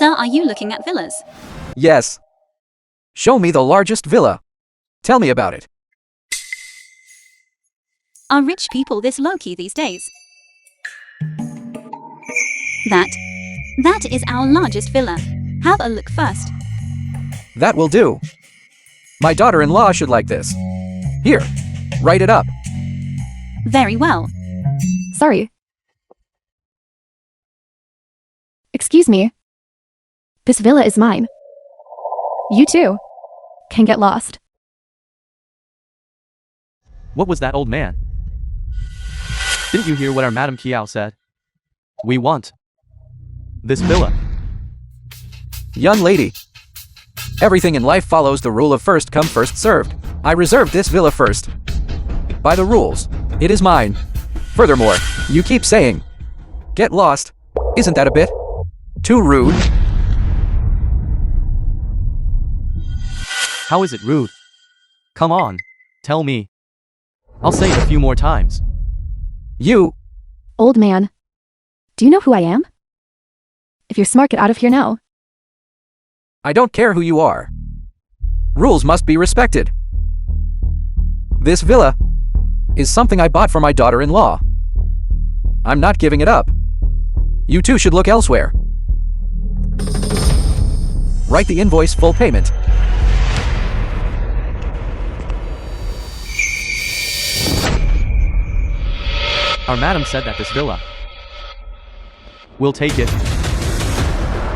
Sir, are you looking at villas? Yes. Show me the largest villa. Tell me about it. Are rich people this low-key these days? That is our largest villa. Have a look first. That will do. My daughter-in-law should like this. Here, write it up. Very well. Sorry. Excuse me. This villa is mine. You too can get lost. What was that, old man? Didn't you hear what our Madame Kiao said? We want this villa. Young lady. Everything in life follows the rule of first come first served. I reserved this villa first. By the rules, it is mine. Furthermore, you keep saying, get lost. Isn't that a bit too rude? How is it rude? Come on, tell me. I'll say it a few more times. You. Old man. Do you know who I am? If you're smart, get out of here now. I don't care who you are. Rules must be respected. This villa is something I bought for my daughter-in-law. I'm not giving it up. You two should look elsewhere. Write the invoice full payment. Our madam said that this villa. We'll take it.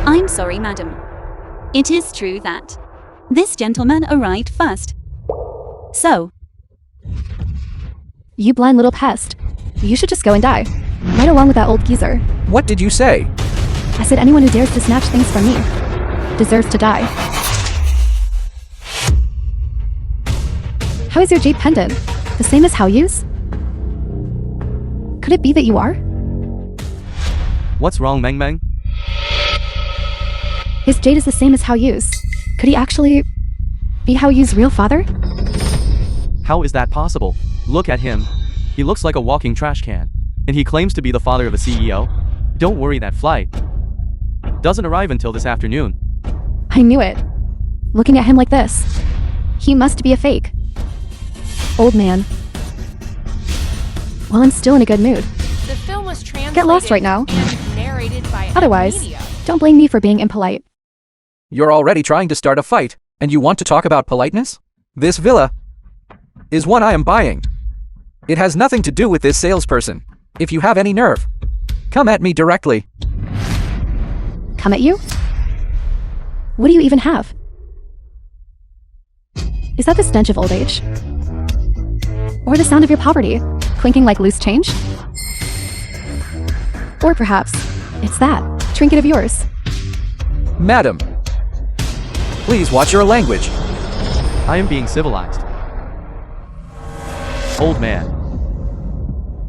I'm sorry, madam. It is true that this gentleman arrived first. So, You blind little pest. You should just go and die. Right along with that old geezer. What did you say? I said anyone who dares to snatch things from me deserves to die. How is your jade pendant? The same as Hao Yu's? Could it be that you are? What's wrong, Meng Meng? His jade is the same as Hao Yu's. Could he actually be Hao Yu's real father? How is that possible? Look at him. He looks like a walking trash can. And he claims to be the father of a CEO. Don't worry, that flight doesn't arrive until this afternoon. I knew it. Looking at him like this, he must be a fake. Old man. Well, I'm still in a good mood. The film was translated Get lost right now. and narrated by Otherwise, media. don't blame me for being impolite. You're already trying to start a fight, and you want to talk about politeness? This villa is one I am buying. It has nothing to do with this salesperson. If you have any nerve, come at me directly. Come at you? What do you even have? Is that the stench of old age? Or the sound of your poverty, clinking like loose change? Or perhaps, it's that trinket of yours. Madam, please watch your language. I am being civilized. Old man.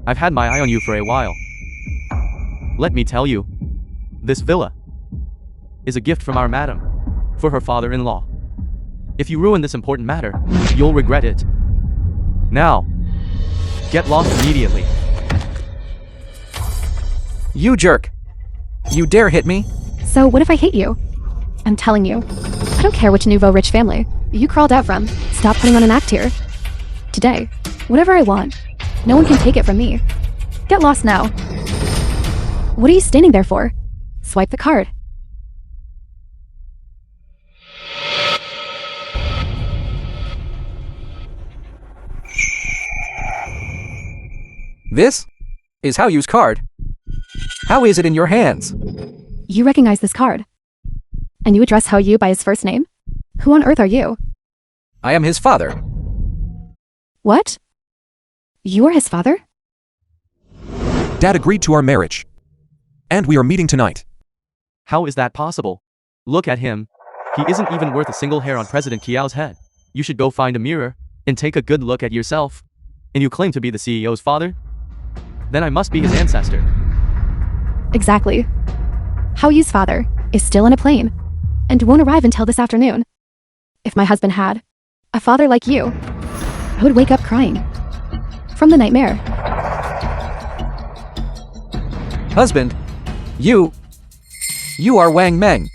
I've had my eye on you for a while. Let me tell you, this villa is a gift from our madam for her father-in-law. If you ruin this important matter, you'll regret it. Now, get lost immediately. You jerk. You dare hit me? So what if I hate you? I'm telling you, I don't care which nouveau rich family you crawled out from. Stop putting on an act here. Today, whatever I want, no one can take it from me. Get lost now. What are you standing there for? Swipe the card. This is Hao Yu's card. How is it in your hands? You recognize this card. And you address Hao Yu by his first name? Who on earth are you? I am his father. What? You are his father? Dad agreed to our marriage. And we are meeting tonight. How is that possible? Look at him. He isn't even worth a single hair on President Kiao's head. You should go find a mirror and take a good look at yourself. And you claim to be the CEO's father? Then I must be his ancestor. Exactly. Hao Yu's father is still in a plane and won't arrive until this afternoon. If my husband had a father like you, I would wake up crying from the nightmare. Husband, you are Wang Meng.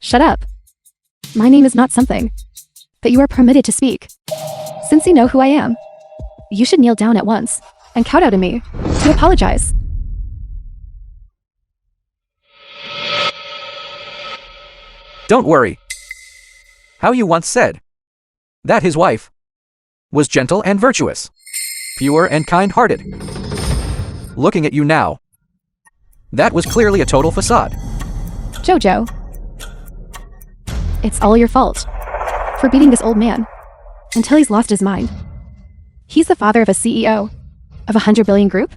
Shut up. My name is not something that you are permitted to speak. Since you know who I am, you should kneel down at once and kowtow to me to apologize. Don't worry. How you once said that his wife was gentle and virtuous, pure and kind-hearted. Looking at you now, that was clearly a total facade. Jojo, it's all your fault for beating this old man until he's lost his mind. He's the father of a CEO of a 100 billion group.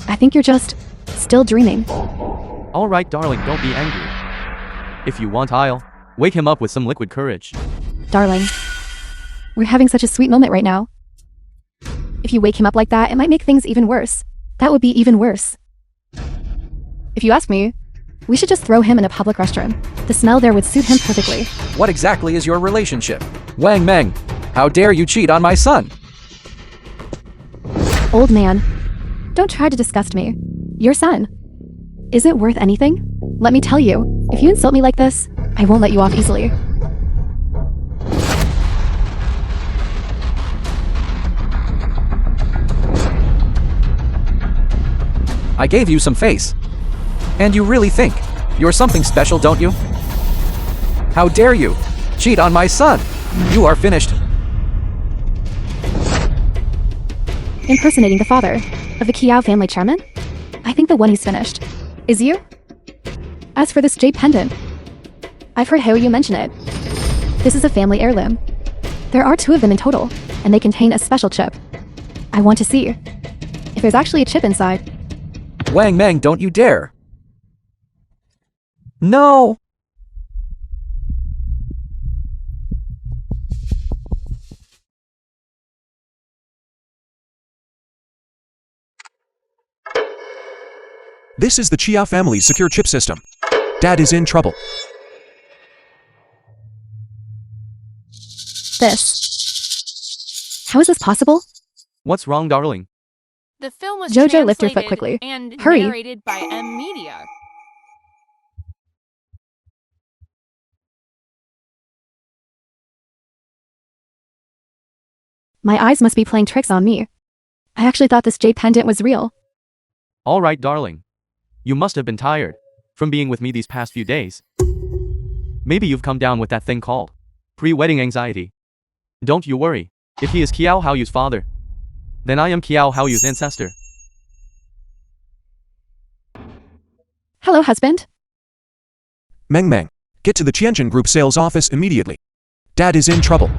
I think you're just still dreaming. All right, darling, don't be angry. If you want, I'll wake him up with some liquid courage. Darling, we're having such a sweet moment right now. If you wake him up like that, it might make things even worse. That would be even worse. If you ask me, we should just throw him in a public restroom. The smell there would suit him perfectly. What exactly is your relationship? Wang Meng, how dare you cheat on my son? Old man, don't try to disgust me. Your son isn't worth anything. Let me tell you, if you insult me like this, I won't let you off easily. I gave you some face. And you really think you're something special, don't you? How dare you cheat on my son? You are finished. Impersonating the father of the Kiao family chairman? I think the one who's finished is you. As for this jade pendant, I've heard Heo Yu mention it. This is a family heirloom. There are 2 of them in total, and they contain a special chip. I want to see if there's actually a chip inside. Wang Meng, don't you dare. No! This is the Chia family's secure chip system. Dad is in trouble. How is this possible? What's wrong, darling? The film was Jojo, lift your foot translated quickly. and Hurry. narrated by M Media. My eyes must be playing tricks on me. I actually thought this jade pendant was real. All right, darling. You must have been tired from being with me these past few days. Maybe you've come down with that thing called pre-wedding anxiety. Don't you worry. If he is Kiao Haoyu's father, then I am Kiao Haoyu's ancestor. Hello, husband. Meng Meng, get to the Tianjin Group sales office immediately. Dad is in trouble.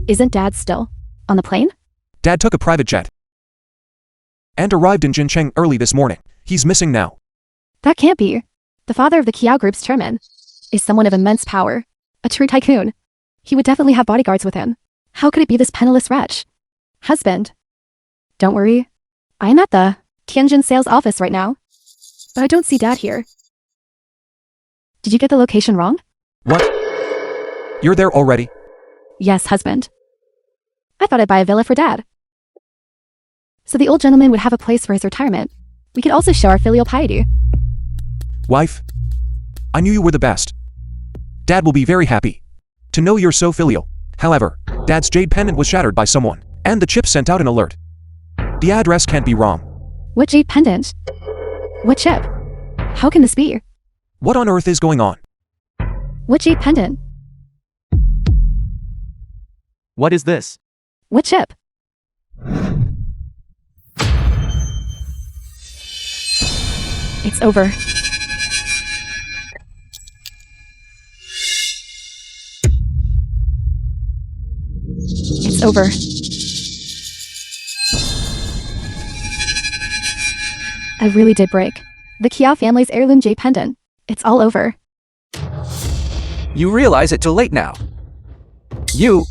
Isn't Dad still on the plane? Dad took a private jet and arrived in Jincheng early this morning. He's missing now. That can't be. The father of the Kiao Group's chairman is someone of immense power, a true tycoon. He would definitely have bodyguards with him. How could it be this penniless wretch? Husband, don't worry. I'm at the Tianjin sales office right now, but I don't see Dad here. Did you get the location wrong? What? You're there already? Yes, husband. I thought I'd buy a villa for Dad, so the old gentleman would have a place for his retirement. We could also show our filial piety. Wife, I knew you were the best. Dad will be very happy to know you're so filial. However, Dad's jade pendant was shattered by someone, and the chip sent out an alert. The address can't be wrong. What jade pendant? What chip? How can this be? What on earth is going on? What jade pendant? What is this? What chip? It's over. It's over. I really did break the Kiao family's heirloom jade pendant. It's all over. You realize it too late now. You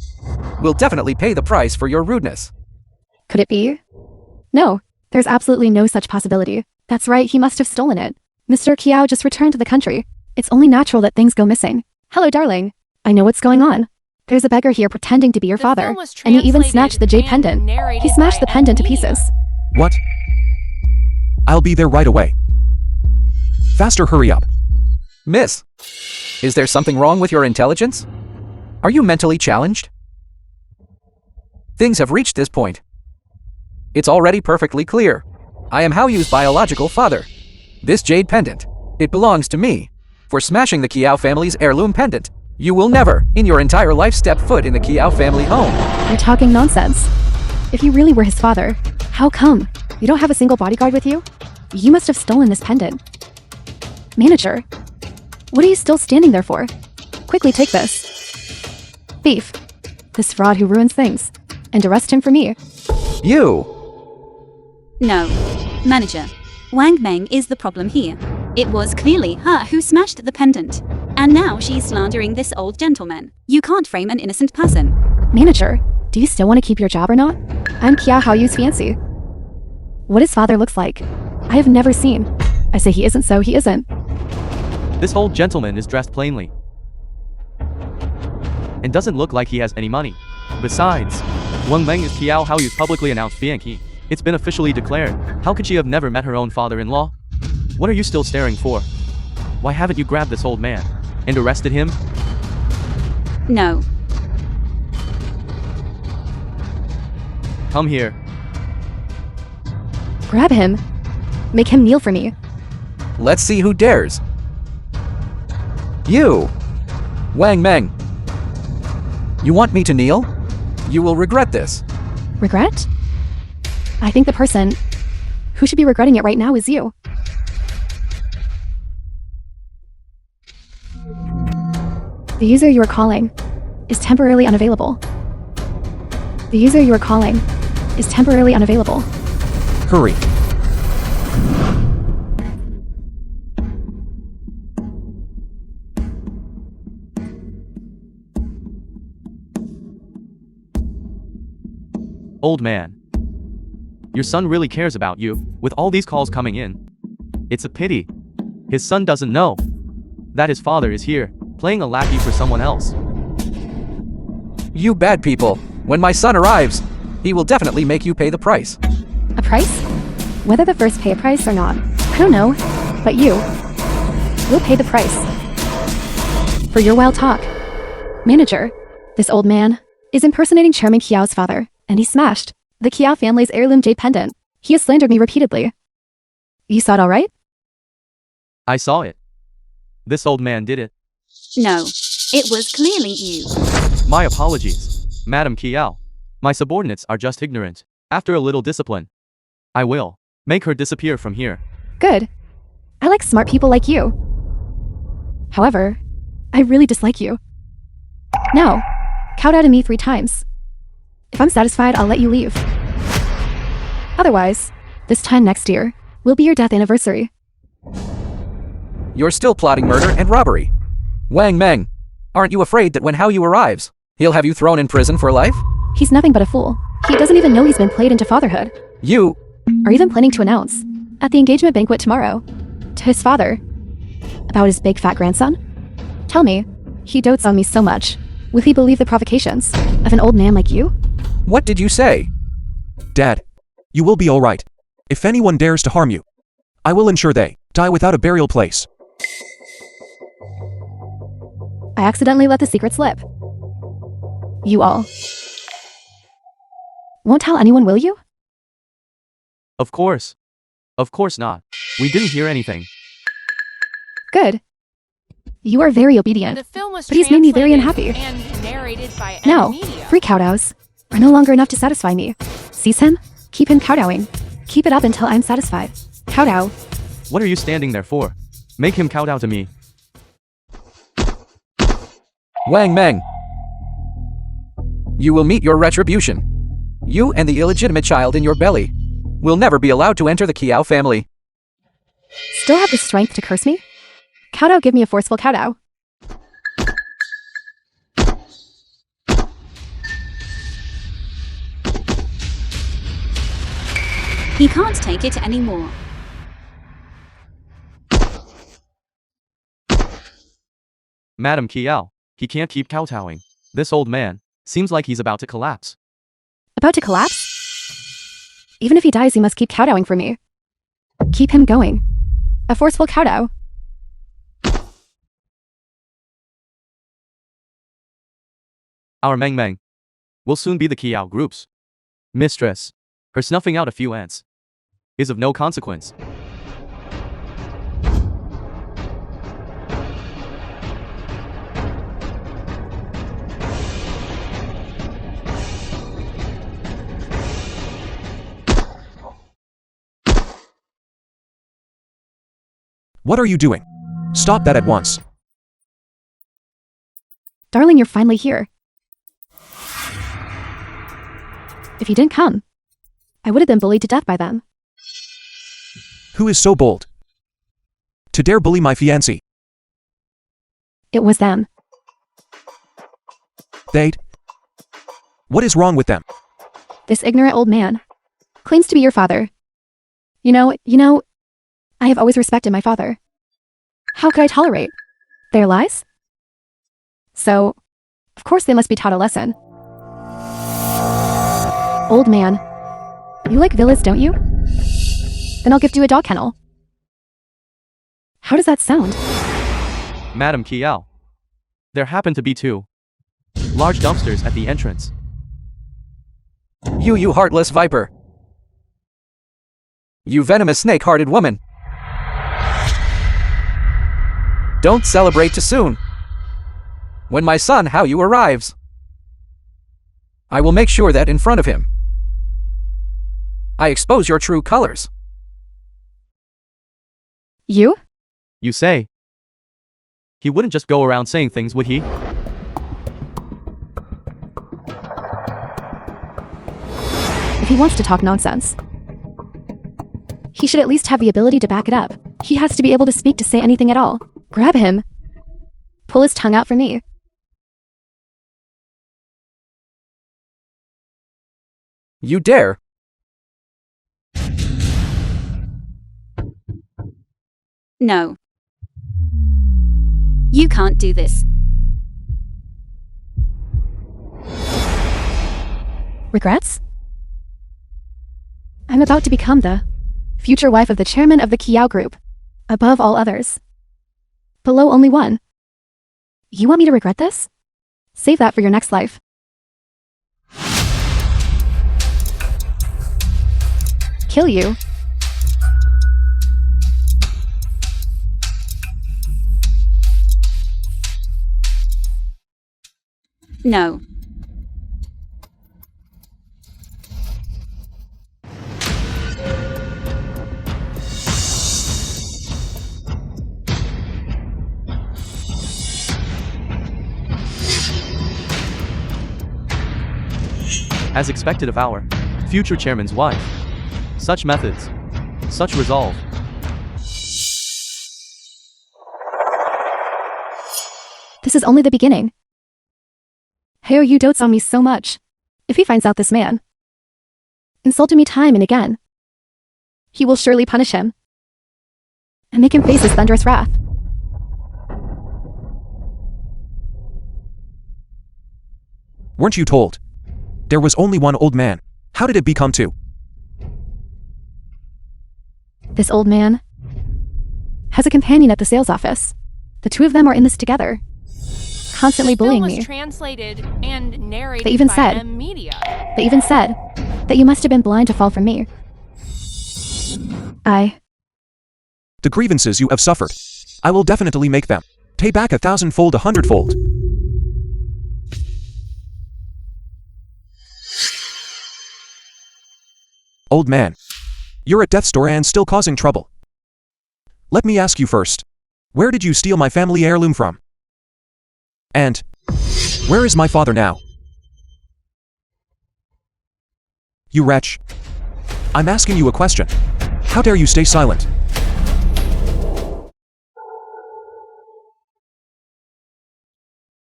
will definitely pay the price for your rudeness. Could it be? No, there's absolutely no such possibility. That's right, he must have stolen it. Mr. Kiao just returned to the country. It's only natural that things go missing. Hello, darling. I know what's going on. There's a beggar here pretending to be your father, and he even snatched the jade pendant. He smashed the pendant to pieces. What? I'll be there right away. Faster, hurry up. Miss, Is there something wrong with your intelligence? Are you mentally challenged? Things have reached this point. It's already perfectly clear. I am Haoyu's biological father. This jade pendant, it belongs to me. For smashing the Kiao family's heirloom pendant, you will never, in your entire life, step foot in the Kiao family home. You're talking nonsense. If you really were his father, how come? You don't have a single bodyguard with you? You must have stolen this pendant. Manager, what are you still standing there for? Quickly take this. Thief. This fraud who ruins things. And arrest him for me. You! No. Manager, Wang Meng is the problem here. It was clearly her who smashed the pendant. And now she's slandering this old gentleman. You can't frame an innocent person. Manager, do you still want to keep your job or not? I'm Kia Haoyu's fiancé. What his father looks like, I have never seen. I say he isn't, so he isn't. This old gentleman is dressed plainly and doesn't look like he has any money. Besides, Wang Meng is Kiao Haoyu's publicly announced fiancé. It's been officially declared. How could she have never met her own father-in-law? What are you still staring for? Why haven't you grabbed this old man and arrested him? No. Come here. Grab him. Make him kneel for me. Let's see who dares. You! Wang Meng. You want me to kneel? You will regret this. Regret? I think the person who should be regretting it right now is you. The user you are calling is temporarily unavailable. The user you are calling is temporarily unavailable. Hurry. Old man. Your son really cares about you, with all these calls coming in. It's a pity. His son doesn't know that his father is here, playing a lackey for someone else. You bad people. When my son arrives, he will definitely make you pay the price. A price? Whether the first pay a price or not, I don't know, but you will pay the price for your wild talk. Manager, this old man is impersonating Chairman Kiao's father, and he smashed the Kiao family's heirloom jade pendant. He has slandered me repeatedly. You saw it all right? I saw it. This old man did it. No. It was clearly you. My apologies, Madam Kiao. My subordinates are just ignorant. After a little discipline, I will make her disappear from here. Good. I like smart people like you. However, I really dislike you. Now, kowtow to me 3 times. If I'm satisfied, I'll let you leave. Otherwise, this time next year will be your death anniversary. You're still plotting murder and robbery. Wang Meng, aren't you afraid that when Haoyu arrives, he'll have you thrown in prison for life? He's nothing but a fool. He doesn't even know he's been played into fatherhood. You... Are even planning to announce, at the engagement banquet tomorrow, to his father, about his big fat grandson? Tell me, he dotes on me so much. Will he believe the provocations of an old man like you? What did you say? Dad, you will be all right. If anyone dares to harm you, I will ensure they die without a burial place. I accidentally let the secret slip. You all won't tell anyone, will you? Of course. Of course not. We didn't hear anything. Good. You are very obedient. The film was But he's made me very translated unhappy. and narrated by No, Media. free kowtows are no longer enough to satisfy me. Seize him, keep him kowtowing. Keep it up until I'm satisfied. Kowtow. What are you standing there for? Make him kowtow to me. Wang Meng. You will meet your retribution. You and the illegitimate child in your belly will never be allowed to enter the Kiao family. Still have the strength to curse me? Kowtow, give me a forceful kowtow. He can't take it anymore. Madam Kiao, he can't keep kowtowing. This old man seems like he's about to collapse. About to collapse? Even if he dies, he must keep kowtowing for me. Keep him going. A forceful kowtow. Our Meng will soon be the Kiao group's mistress. Her snuffing out a few ants is of no consequence. What are you doing? Stop that at once. Darling, you're finally here. If you didn't come, I would have been bullied to death by them. Who is so bold to dare bully my fiancé? It was them. They? What is wrong with them? This ignorant old man claims to be your father. You know, I have always respected my father. How could I tolerate their lies? So, of course they must be taught a lesson. Old man, you like villas, don't you? Then I'll gift you a dog kennel. How does that sound? Madam Kiao. There happen to be 2 large dumpsters at the entrance. You heartless viper. You venomous snake-hearted woman. Don't celebrate too soon. When my son Hao Yu arrives, I will make sure that in front of him, I expose your true colors. You? You say? He wouldn't just go around saying things, would he? If he wants to talk nonsense, he should at least have the ability to back it up. He has to be able to speak to say anything at all. Grab him. Pull his tongue out for me. You dare? No. You can't do this. Regrets? I'm about to become the future wife of the chairman of the Kiao group, above all others. Below only one. You want me to regret this? Save that for your next life. Kill you. No. As expected of our future chairman's wife. Such methods. Such resolve. This is only the beginning. Hao Yu dotes on me so much. If he finds out this man insulted me time and again, he will surely punish him and make him face his thunderous wrath. Weren't you told? There was only one old man. How did it become 2? This old man has a companion at the sales office. The 2 of them are in this together, constantly bullying The film was me. translated and narrated They even by said- M Media. They even said that you must have been blind to fall for me. The grievances you have suffered, I will definitely make them pay back 1,000-fold, 100-fold. Old man, you're at death's door and still causing trouble. Let me ask you first, where did you steal my family heirloom from? And where is my father now? You wretch. I'm asking you a question. How dare you stay silent?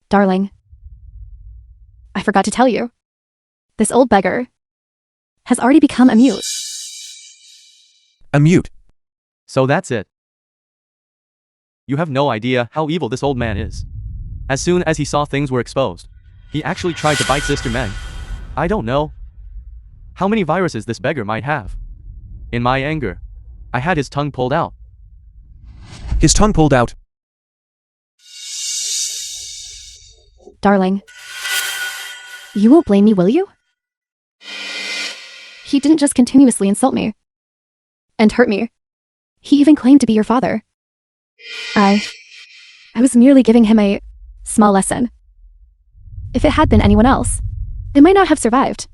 Darling, I forgot to tell you. This old beggar has already become a mute. A mute. So that's it. You have no idea how evil this old man is. As soon as he saw things were exposed, he actually tried to bite Sister Meng. I don't know how many viruses this beggar might have. In my anger, I had his tongue pulled out. His tongue pulled out. Darling, You won't blame me, will you? He didn't just continuously insult me and hurt me. He even claimed to be your father. I was merely giving him a small lesson. If it had been anyone else, they might not have survived.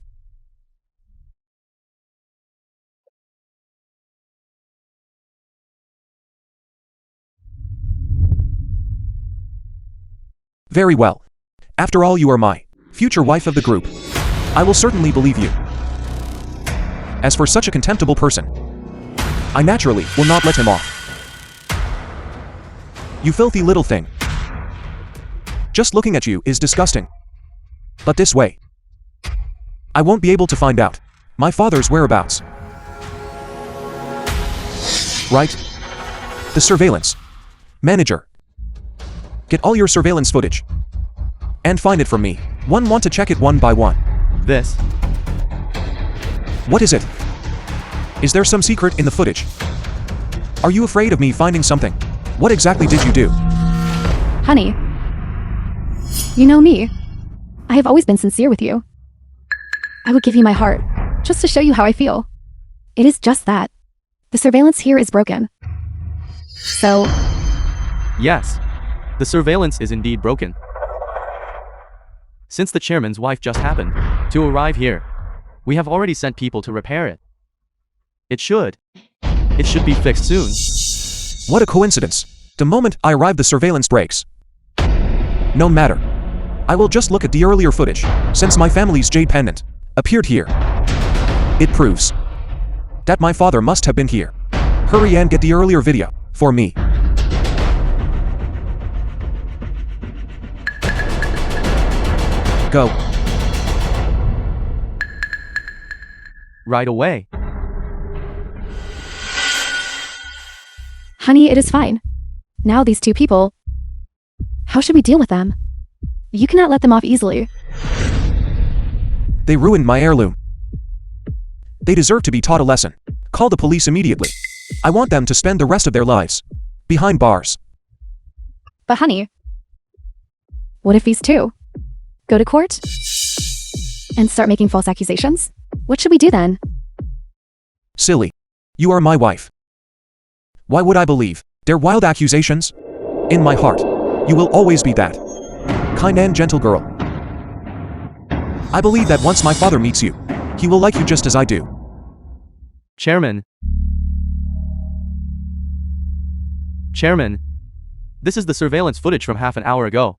Very well. After all, you are my future wife of the group. I will certainly believe you. As for such a contemptible person, I naturally will not let him off. You filthy little thing. Just looking at you is disgusting. But this way, I won't be able to find out my father's whereabouts. Right? The surveillance manager. Get all your surveillance footage and find it for me. Want to check it one by one. This. What is it? Is there some secret in the footage? Are you afraid of me finding something? What exactly did you do? Honey, you know me. I have always been sincere with you. I would give you my heart, just to show you how I feel. It is just that. The surveillance here is broken. So, Yes. The surveillance is indeed broken. Since the chairman's wife just happened to arrive here, we have already sent people to repair it. It should be fixed soon. What a coincidence. The moment I arrive, the surveillance breaks. No matter. I will just look at the earlier footage, since my family's jade pendant appeared here. It proves that my father must have been here. Hurry and get the earlier video for me. Go. Right away. honey, it is fine. Now these two people, how should we deal with them? You cannot let them off easily. They ruined my heirloom. They deserve to be taught a lesson. Call the police immediately. I want them to spend the rest of their lives behind bars. But honey, what if these two go to court and start making false accusations? What should we do then? Silly. You are my wife. Why would I believe their wild accusations? In my heart, you will always be that kind and gentle girl. I believe that once my father meets you, he will like you just as I do. Chairman, this is the surveillance footage from half an hour ago.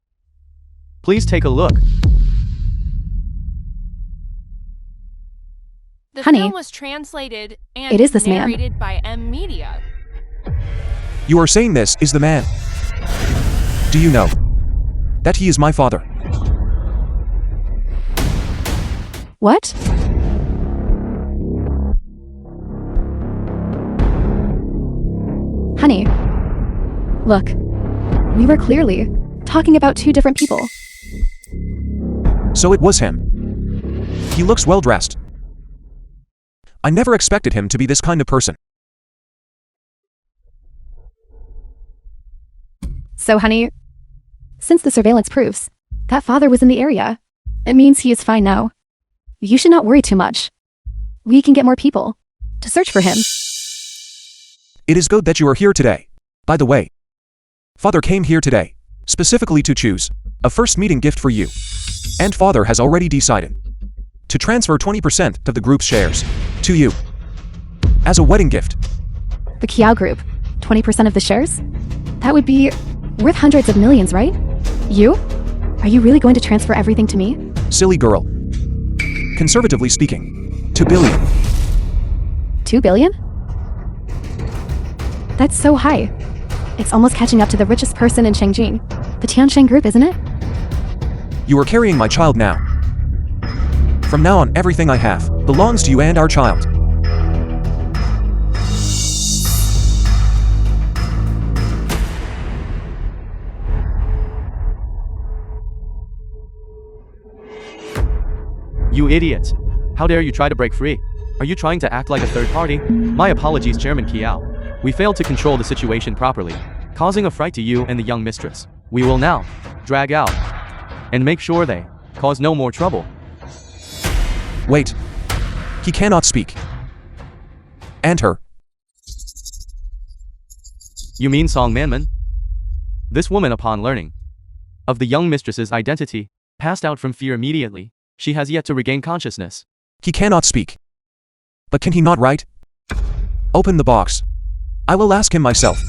Please take a look. The Honey, film was translated and it is this man. narrated by M Media. You are saying this is the man. Do you know that he is my father? What? Honey, look, we were clearly talking about two different people. So it was him. He looks well dressed. I never expected him to be this kind of person. So honey, since the surveillance proves that father was in the area, it means he is fine now. You should not worry too much. We can get more people to search for him. It is good that you are here today. By the way, father came here today, specifically to choose a first meeting gift for you. And father has already decided to transfer 20% of the group's shares to you as a wedding gift. The Kiao Group, 20% of the shares? That would be worth hundreds of millions, right? You? Are you really going to transfer everything to me? Silly girl. Conservatively speaking, 2 billion. 2 billion? That's so high. It's almost catching up to the richest person in Shangjing, the Tiansheng Group, isn't it? You are carrying my child now. From now on, everything I have belongs to you and our child. You idiot! How dare you try to break free? Are you trying to act like a third party? My apologies, Chairman Kiao. We failed to control the situation properly, causing a fright to you and the young mistress. We will now drag out and make sure they cause no more trouble. Wait. He cannot speak. And her. You mean Song Manman? This woman, upon learning of the young mistress's identity, passed out from fear immediately. She has yet to regain consciousness. He cannot speak. But can he not write? Open the box. I will ask him myself.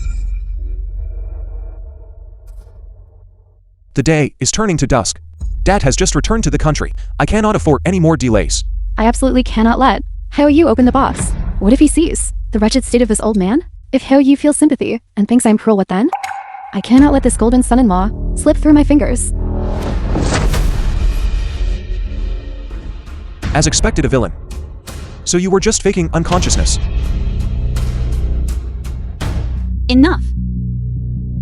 The day is turning to dusk. Dad has just returned to the country. I cannot afford any more delays. I absolutely cannot let Heo Yu open the box. What if he sees the wretched state of this old man? If Heo Yu feels sympathy and thinks I'm cruel, what then? I cannot let this golden son-in-law slip through my fingers. As expected, a villain. So you were just faking unconsciousness. Enough.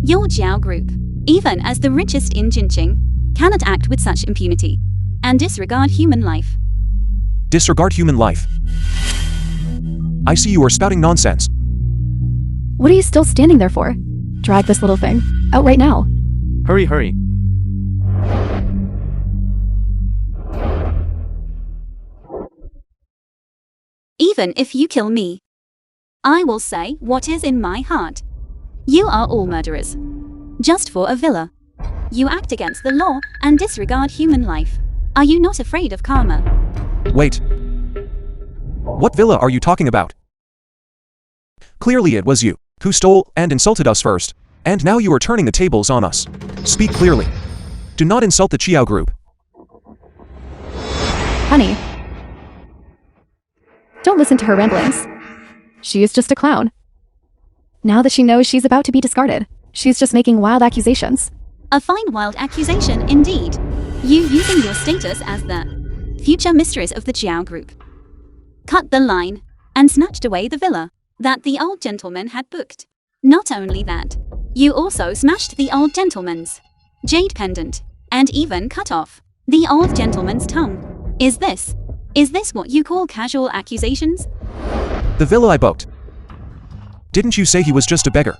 Your Jiao group, even as the richest in Jinqing, cannot act with such impunity and disregard human life. Disregard human life. I see you are spouting nonsense. What are you still standing there for? Drag this little thing out right now. Hurry, hurry. Even if you kill me, I will say what is in my heart. You are all murderers. Just for a villa. You act against the law and disregard human life. Are you not afraid of karma? Wait. What villa are you talking about? Clearly it was you who stole and insulted us first, and now you are turning the tables on us. Speak clearly. Do not insult the Chiao group. Honey, don't listen to her ramblings. She is just a clown. Now that she knows she's about to be discarded, she's just making wild accusations. A fine wild accusation indeed. You using your status as the future mistress of the Jiao group. Cut the line and snatched away the villa that the old gentleman had booked. Not only that, you also smashed the old gentleman's jade pendant and even cut off the old gentleman's tongue. Is this what you call casual accusations? The villa I booked. Didn't you say he was just a beggar?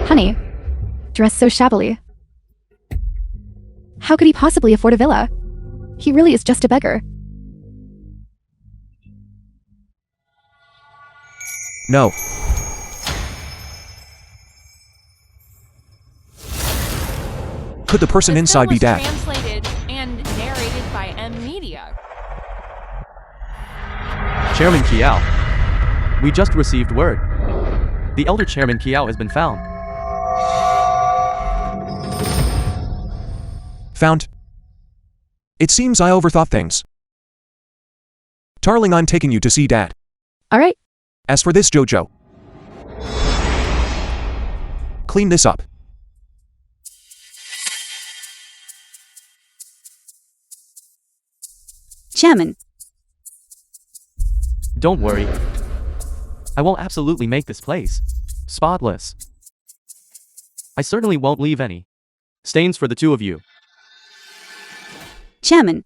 Honey, dressed so shabbily. How could he possibly afford a villa? He really is just a beggar. No. Could the person This inside film be was Dad? Translated and narrated by Media. Chairman Kiao. We just received word. The elder Chairman Kiao has been found. Found? It seems I overthought things. Darling, I'm taking you to see Dad. All right. As for this Jojo, clean this up. Chairman, Don't worry. I will absolutely make this place spotless. I certainly won't leave any stains for the two of you. Chairman,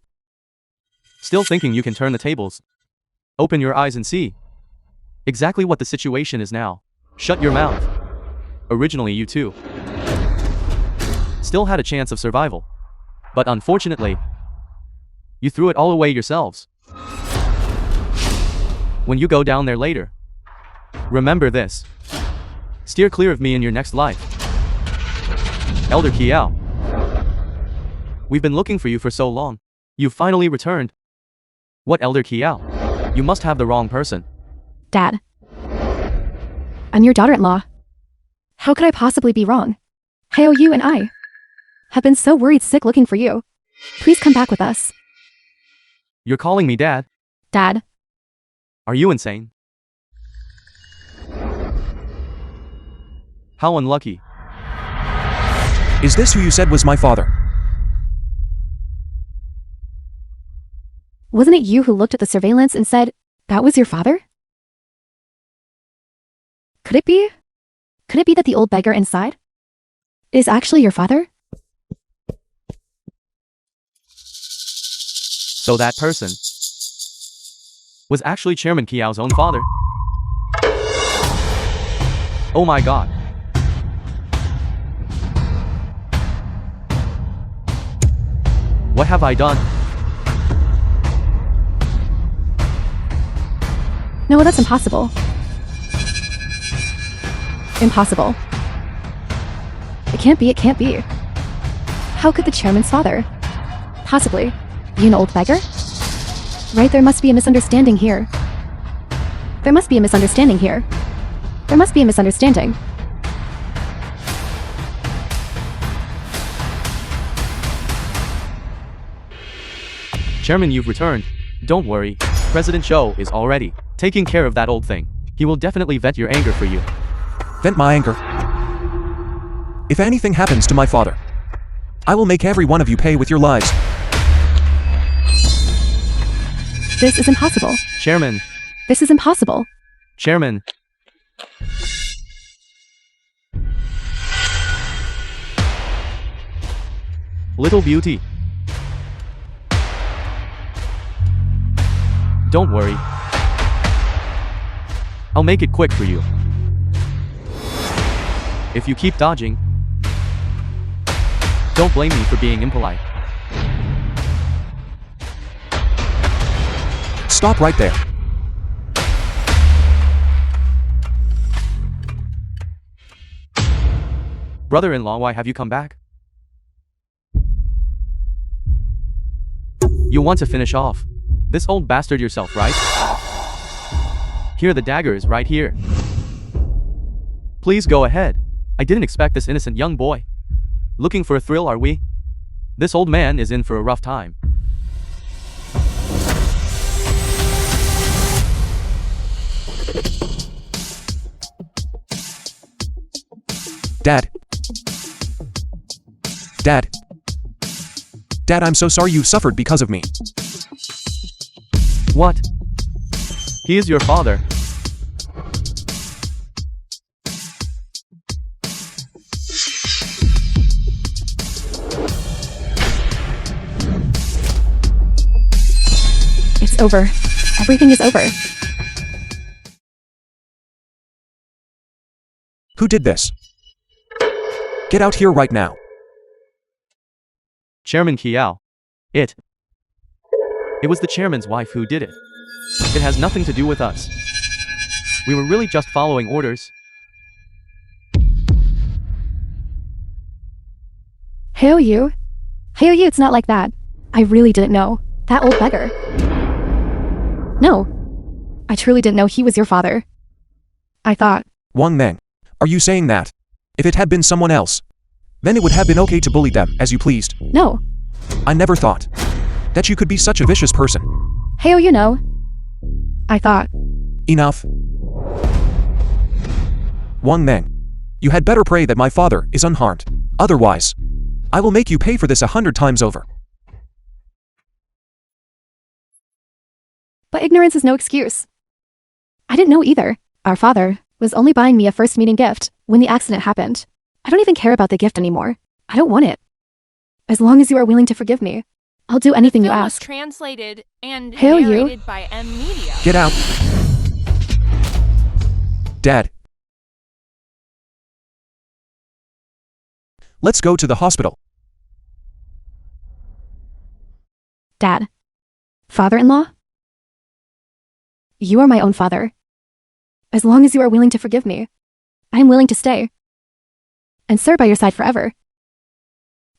Still thinking you can turn the tables? Open your eyes and see exactly what the situation is now. Shut your mouth. Originally, you two still had a chance of survival. But unfortunately, you threw it all away yourselves. When you go down there later, remember this. Steer clear of me in your next life. Elder Kiao. We've been looking for you for so long. You finally returned. What, Elder Kiao? You must have the wrong person. Dad. I'm your daughter-in-law. How could I possibly be wrong? Heo Yu and I have been so worried sick looking for you. Please come back with us. You're calling me Dad? Dad. Are you insane? How unlucky. Is this who you said was my father? Wasn't it you who looked at the surveillance and said, that was your father? Could it be? Could it be that the old beggar inside is actually your father? So that person was actually Chairman Kiao's own father. Oh my god. What have I done? No, that's impossible. Impossible. It can't be, it can't be. How could the chairman's father? Possibly. You an old beggar? Right, there must be a misunderstanding here. There must be a misunderstanding here. There must be a misunderstanding. Chairman, you've returned. Don't worry. President Cho is already taking care of that old thing. He will definitely vent your anger for you. Vent my anger. If anything happens to my father, I will make every one of you pay with your lives. This is impossible. Chairman. This is impossible. Chairman. Little beauty. Don't worry. I'll make it quick for you. If you keep dodging, don't blame me for being impolite. Stop right there. Brother-in-law, why have you come back? You want to finish off this old bastard yourself, right? Here, the dagger is right here. Please go ahead. I didn't expect this innocent young boy. Looking for a thrill, are we? This old man is in for a rough time. Dad. Dad. Dad, I'm so sorry you suffered because of me. What? He is your father. It's over. Everything is over. Who did this? Get out here right now. Chairman Kiao. It was the chairman's wife who did it. It has nothing to do with us. We were really just following orders. Hey, you. Hey, you, it's not like that. I really didn't know. That old beggar. No. I truly didn't know he was your father. I thought. Wang Meng, are you saying that? If it had been someone else, then it would have been okay to bully them as you pleased. No. I never thought that you could be such a vicious person. Hey, you know. I thought. Enough. Wang Meng, you had better pray that my father is unharmed. Otherwise, I will make you pay for this 100 times over. But ignorance is no excuse. I didn't know either. Our father was only buying me a first meeting gift when the accident happened. I don't even care about the gift anymore. I don't want it. As long as you are willing to forgive me, I'll do anything you Film was ask. translated and Hail you. narrated by Media. Get out. Dad. Let's go to the hospital. Dad. Father-in-law? You are my own father. As long as you are willing to forgive me, I am willing to stay. And serve by your side forever.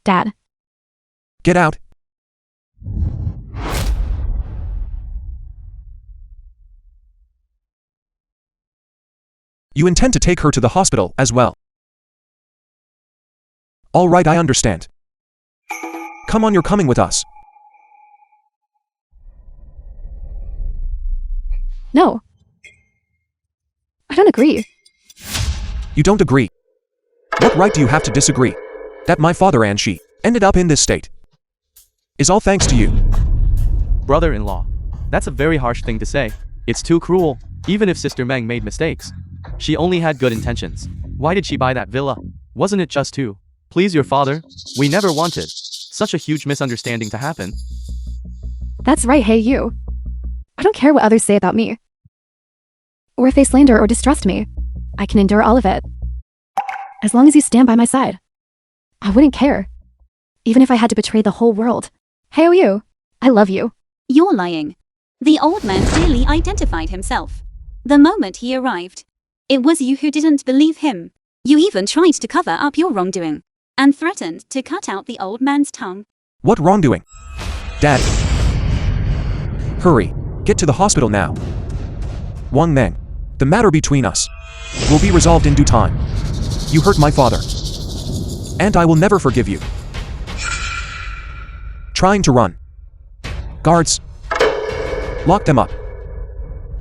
Dad. Get out. You intend to take her to the hospital as well. All right, I understand. Come on, you're coming with us. No. I don't agree. You don't agree. What right do you have to disagree? That my father and she ended up in this state is all thanks to you. Brother-in-law. That's a very harsh thing to say. It's too cruel. Even if Sister Meng made mistakes, she only had good intentions. Why did she buy that villa? Wasn't it just to please your father? We never wanted such a huge misunderstanding to happen. That's right, hey you. I don't care what others say about me. Or if they slander or distrust me. I can endure all of it. As long as you stand by my side. I wouldn't care. Even if I had to betray the whole world. Hey, you. I love you. You're lying. The old man clearly identified himself. The moment he arrived, it was you who didn't believe him. You even tried to cover up your wrongdoing and threatened to cut out the old man's tongue. What wrongdoing? Dad. Hurry. Get to the hospital now. Wang Meng. The matter between us will be resolved in due time. You hurt my father, and I will never forgive you. Trying to run. Guards. Lock them up.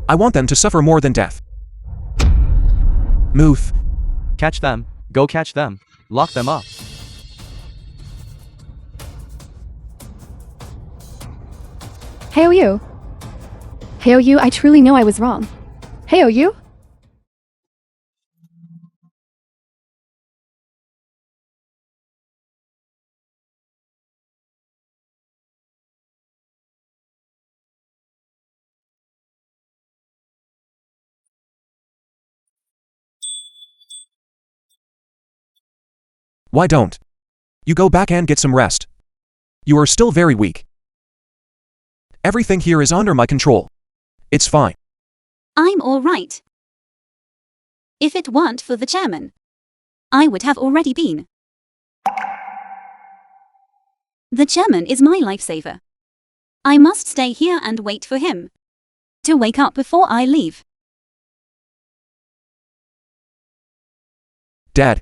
I want them to suffer more than death. Move. Catch them. Go catch them. Lock them up. Hey, you. Hey, you, I truly know I was wrong. Hey, you. Why don't you go back and get some rest? You are still very weak. Everything here is under my control. It's fine. I'm all right. If it weren't for the chairman, I would have already been. The chairman is my lifesaver. I must stay here and wait for him to wake up before I leave. Dad.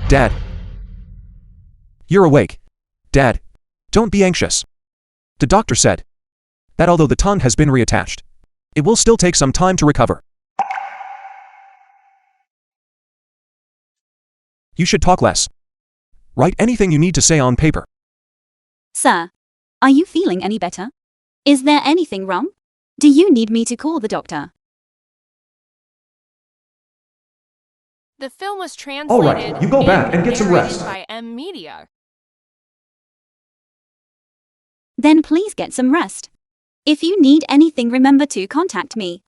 Dad. You're awake. Dad. Don't be anxious. The doctor said that although the tongue has been reattached, it will still take some time to recover. You should talk less. Write anything you need to say on paper. Sir, are you feeling any better? Is there anything wrong? Do you need me to call the doctor? The film was translated All right, you go back and get some narrated rest. by Media. Then please get some rest. If you need anything, remember to contact me.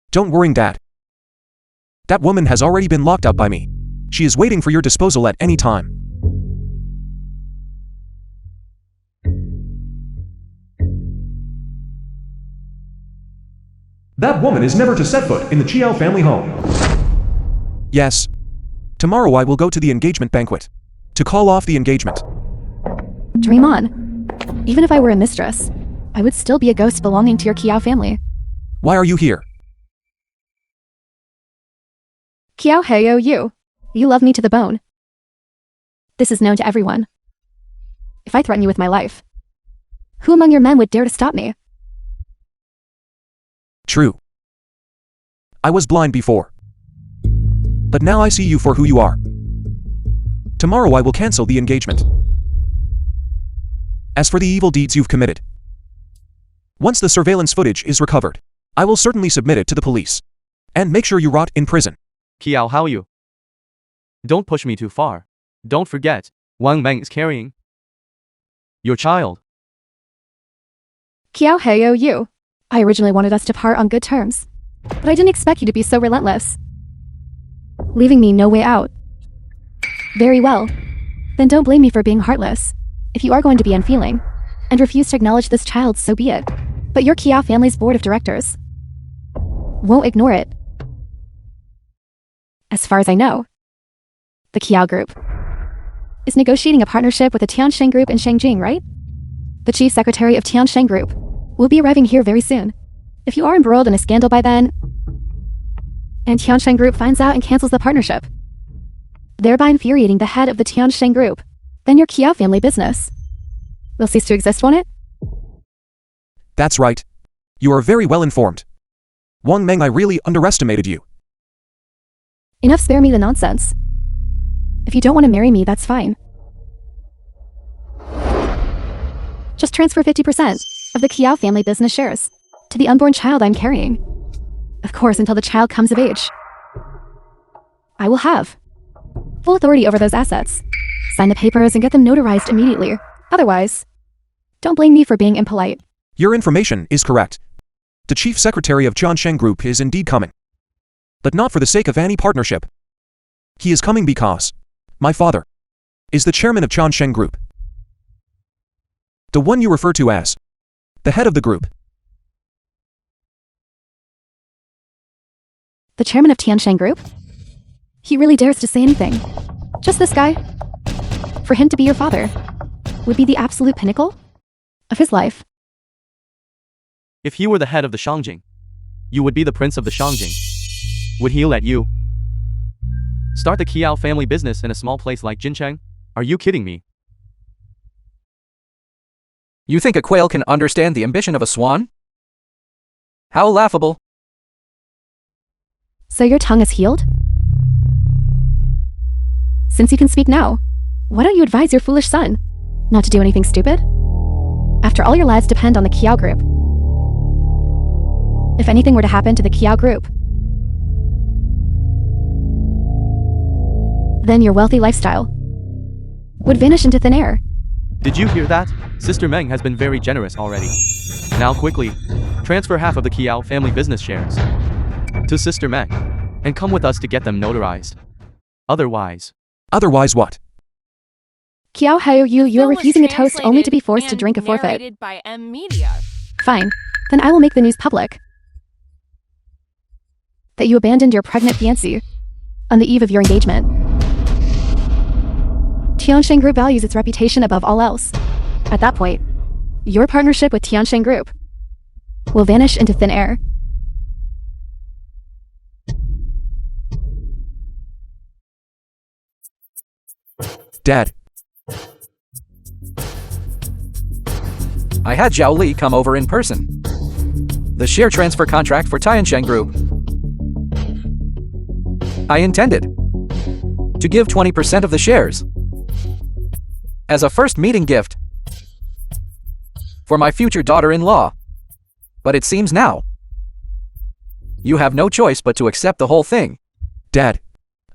Don't worry, Dad. That woman has already been locked up by me. She is waiting for your disposal at any time. That woman is never to set foot in the Chiao family home. Yes. Tomorrow I will go to the engagement banquet to call off the engagement. Dream on. Even if I were a mistress, I would still be a ghost belonging to your Kiao family. Why are you here? Kiao Heyo, you love me to the bone. This is known to everyone. If I threaten you with my life, who among your men would dare to stop me? True. I was blind before. But now I see you for who you are. Tomorrow I will cancel the engagement. As for the evil deeds you've committed, once the surveillance footage is recovered, I will certainly submit it to the police and make sure you rot in prison. Kiao, how you? Don't push me too far. Don't forget, Wang Meng is carrying your child. Kiao Heyo, I originally wanted us to part on good terms, but I didn't expect you to be so relentless, leaving me no way out. Very well. Then don't blame me for being heartless. If you are going to be unfeeling and refuse to acknowledge this child, so be it. But your Kiao family's board of directors won't ignore it. As far as I know, the Kiao Group is negotiating a partnership with the Tiansheng Group in Shangjing, right? The chief secretary of Tiansheng Group will be arriving here very soon. If you are embroiled in a scandal by then, and Tiansheng Group finds out and cancels the partnership, thereby infuriating the head of the Tiansheng Group, then your Kiao family business will cease to exist, won't it? That's right. You are very well informed. Wang Meng, I really underestimated you. Enough, spare me the nonsense. If you don't want to marry me, that's fine. Just transfer 50% of the Kiao family business shares to the unborn child I'm carrying. Of course, until the child comes of age. I will have full authority over those assets. Sign the papers and get them notarized immediately. Otherwise, don't blame me for being impolite. Your information is correct. The chief secretary of Tiansheng Group is indeed coming. but not for the sake of any partnership. He is coming because my father is the chairman of Tiansheng Group. The one you refer to as the head of the group. The chairman of Tiansheng Group? He really dares to say anything. Just this guy? For him to be your father would be the absolute pinnacle of his life. If he were the head of the Shangjing, you would be the prince of the Shangjing. Would he let you start the Kiao family business in a small place like Jincheng? Are you kidding me? You think a quail can understand the ambition of a swan? How laughable. So your tongue is healed? Since you can speak now, why don't you advise your foolish son not to do anything stupid? After all, your lives depend on the Kiao Group. If anything were to happen to the Kiao Group, then your wealthy lifestyle would vanish into thin air. Did you hear that? Sister Meng has been very generous already. Now quickly, transfer half of the Kiao family business shares to Sister Meng and come with us to get them notarized. Otherwise What? Kiao Haoyu, you're Film was refusing a toast only to be translated forced to and drink a forfeit. narrated by Media. Fine. Then I will make the news public that you abandoned your pregnant fiancée on the eve of your engagement. Tiansheng Group values its reputation above all else. At that point, your partnership with Tiansheng Group will vanish into thin air. Dad, I had Zhao Li come over in person. The share transfer contract for Tiansheng Group. I intended to give 20% of the shares as a first meeting gift for my future daughter-in-law. But it seems now you have no choice but to accept the whole thing. Dad,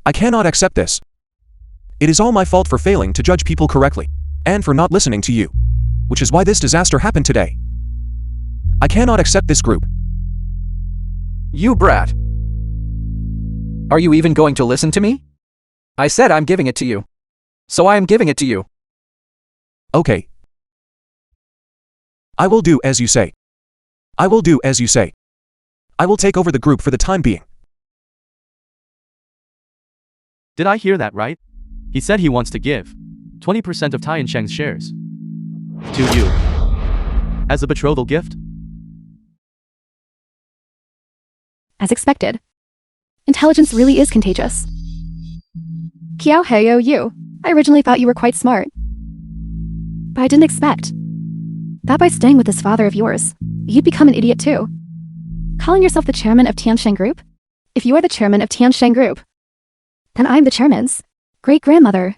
I cannot accept this. It is all my fault for failing to judge people correctly, and for not listening to you, which is why this disaster happened today. I cannot accept this group. You brat. Are you even going to listen to me? I said I'm giving it to you. So I am giving it to you. Okay. I will do as you say. I will do as you say. I will take over the group for the time being. did I hear that right? He said he wants to give 20% of Tiansheng's shares to you as a betrothal gift? As expected. Intelligence really is contagious. Kiao Heyo, you. I originally thought you were quite smart. But I didn't expect that by staying with this father of yours, you'd become an idiot too. Calling yourself the chairman of Tiansheng Group? If you are the chairman of Tiansheng Group, then I'm the chairman's great-grandmother.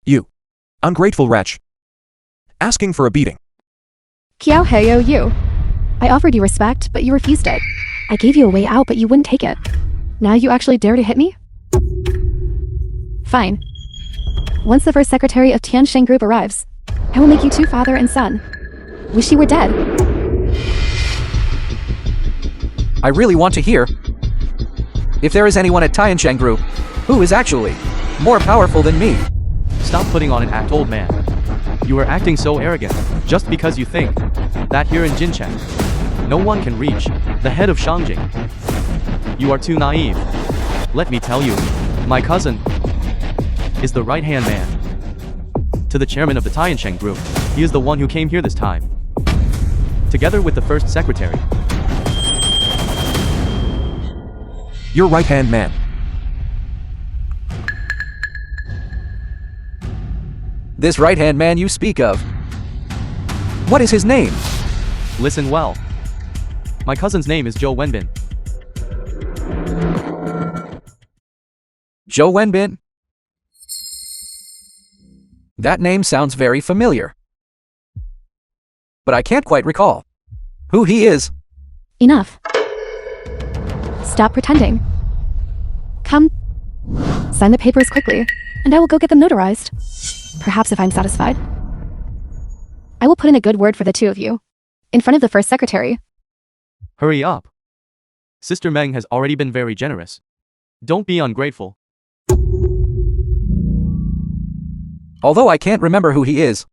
You. Ungrateful wretch. Asking for a beating. Kiao Heyo, you. I offered you respect, but you refused it. I gave you a way out, but you wouldn't take it. Now you actually dare to hit me? Fine. Once the first secretary of Tiansheng Group arrives, I will make you two father and son. Wish you were dead. I really want to hear if there is anyone at Tiansheng Group who is actually more powerful than me. Stop putting on an act, old man. You are acting so arrogant just because you think that here in Jincheng, no one can reach the head of Shangjing. You are too naive. Let me tell you, my cousin is the right-hand man to the chairman of the Tiansheng Group. He is the one who came here this time, together with the first secretary. Your right-hand man. This right-hand man you speak of, what is his name? Listen well. My cousin's name is Zhou Wenbin. Zhou Wenbin? That name sounds very familiar. But I can't quite recall who he is. Enough. Stop pretending. Come. Sign the papers quickly, and I will go get them notarized. Perhaps if I'm satisfied, I will put in a good word for the two of you, in front of the first secretary. Hurry up. Sister Meng has already been very generous. Don't be ungrateful. Although I can't remember who he is.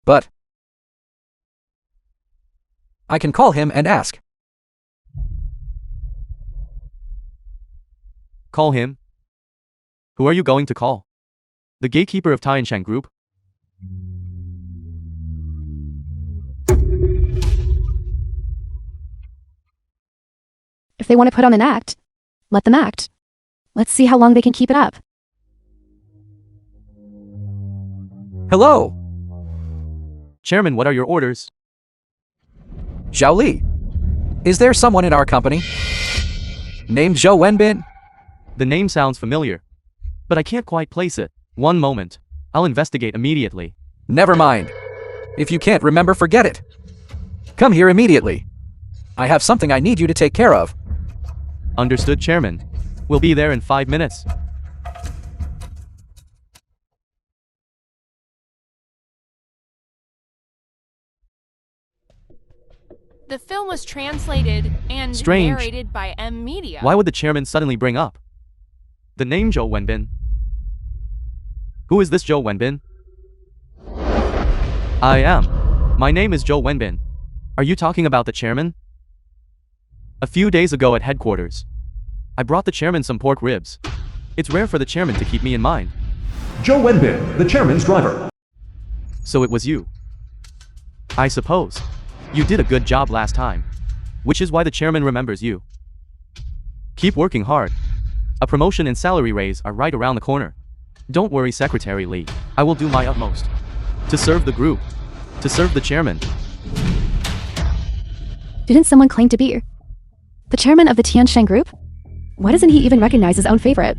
But I can call him and ask. Call him? Who are you going to call? The gatekeeper of Tianshang Group? If they want to put on an act, let them act. Let's see how long they can keep it up. Hello, Chairman, what are your orders? Zhao Li. Is there someone in our company named Zhou Wenbin? The name sounds familiar, but I can't quite place it. One moment. I'll investigate immediately. Never mind. If you can't remember, forget it. Come here immediately. I have something I need you to take care of. Understood, Chairman. We'll be there in 5 minutes. The film was translated and Strange. narrated by M Media. Why would the chairman suddenly bring up the name Zhou Wenbin? Who is this Zhou Wenbin? I am. My name is Zhou Wenbin. Are you talking about the chairman? A few days ago at headquarters, I brought the chairman some pork ribs. It's rare for the chairman to keep me in mind. Zhou Wenbin, the chairman's driver. So it was you. I suppose. You did a good job last time, which is why the chairman remembers you. Keep working hard. A promotion and salary raise are right around the corner. Don't worry, Secretary Li. I will do my utmost to serve the group, to serve the chairman. Didn't someone claim to be the chairman of the Tianshang Group? Why doesn't he even recognize his own favorite?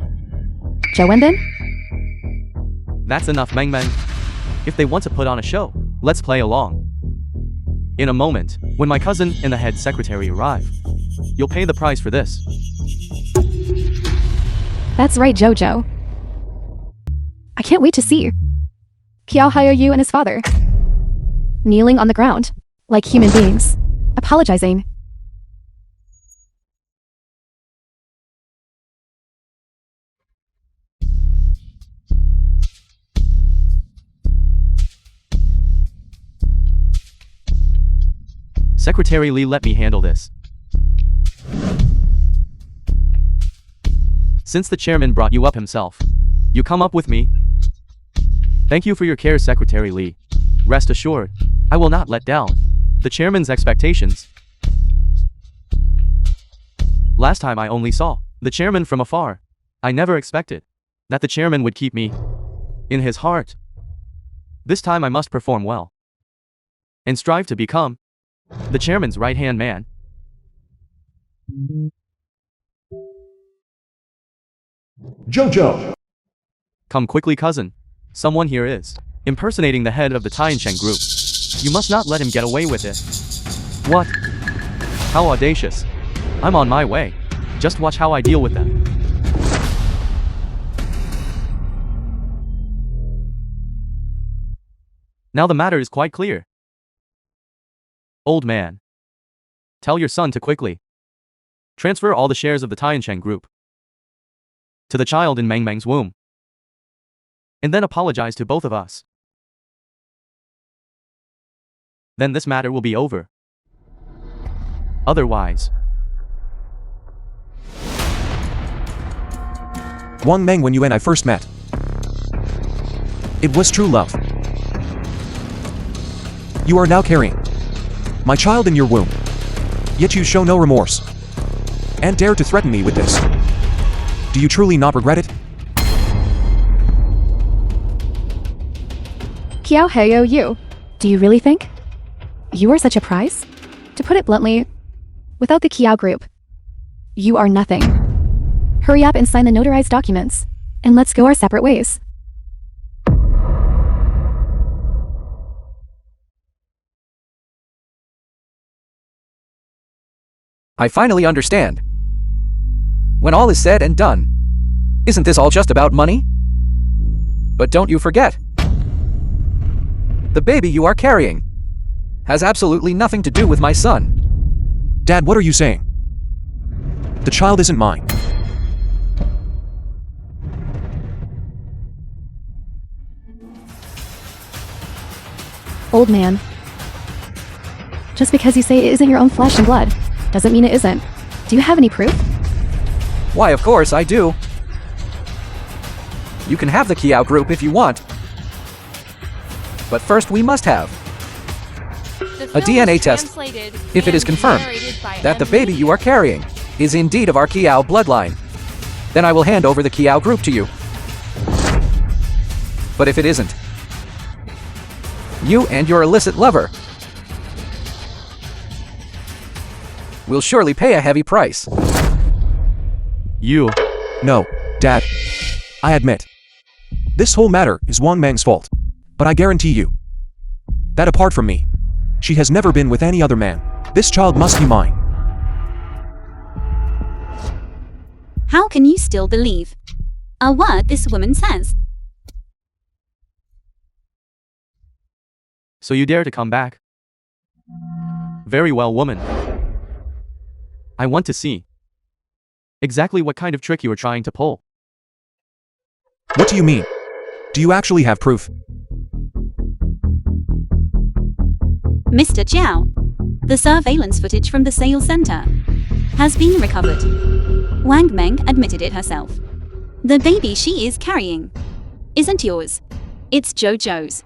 Zhou Wenbin? That's enough, Meng Meng. If they want to put on a show, let's play along. In a moment, when my cousin and the head secretary arrive, you'll pay the price for this. That's right, Jojo. I can't wait to see Qiao Haiyu and his father kneeling on the ground like human beings, apologizing. Secretary Li, let me handle this. Since the chairman brought you up himself, you come up with me. Thank you for your care, Secretary Li. Rest assured, I will not let down the chairman's expectations. Last time I only saw the chairman from afar. I never expected that the chairman would keep me in his heart. This time I must perform well and strive to become the chairman's right-hand man. Jojo. Come quickly, cousin. Someone here is impersonating the head of the Tiansheng Group. You must not let him get away with it. What? How audacious. I'm on my way. Just watch how I deal with them. Now the matter is quite clear. Old man, tell your son to quickly transfer all the shares of the Tiansheng Group to the child in Meng Meng's womb, and then apologize to both of us. Then this matter will be over. Otherwise, Wang Meng, when you and I first met, it was true love. You are now carrying my child in your womb, yet you show no remorse and dare to threaten me with this. Do you truly not regret it? Qiao Haiyu, do you really think you are such a prize? To put it bluntly, without the Qiao Group, you are nothing. Hurry up and sign the notarized documents, and let's go our separate ways. I finally understand. When all is said and done, isn't this all just about money? But don't you forget, the baby you are carrying has absolutely nothing to do with my son. Dad, what are you saying? The child isn't mine. Old man. Just because you say it isn't your own flesh and blood, doesn't mean it isn't. Do you have any proof? Why, of course, I do. You can have the Kiao group if you want. But first we must have a DNA test. If it is confirmed that the baby you are carrying is indeed of our Kiao bloodline, then I will hand over the Kiao group to you. But if it isn't, you and your illicit lover will surely pay a heavy price. You. No, Dad. I admit. This whole matter is Wang Meng's fault. But I guarantee you that apart from me, she has never been with any other man. This child must be mine. How can you still believe a word this woman says? So you dare to come back? Very well, woman. I want to see exactly what kind of trick you are trying to pull. What do you mean? Do you actually have proof? Mr. Jiao, the surveillance footage from the sales center has been recovered. Wang Meng admitted it herself. The baby she is carrying isn't yours. It's Jojo's.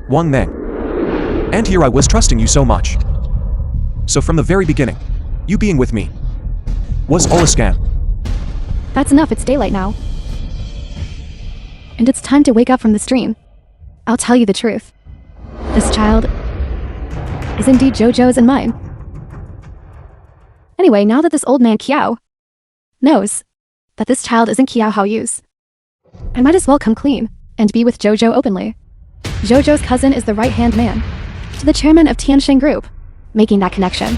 Wang Meng. And here I was trusting you so much. So from the very beginning, you being with me was all a scam. That's enough, it's daylight now. And it's time to wake up from this dream. I'll tell you the truth. This child is indeed Jojo's and mine. Anyway, now that this old man Kiao knows that this child isn't Kiao Haoyu's, I might as well come clean and be with Jojo openly. Jojo's cousin is the right-hand man to the chairman of Tiansheng Group. Making that connection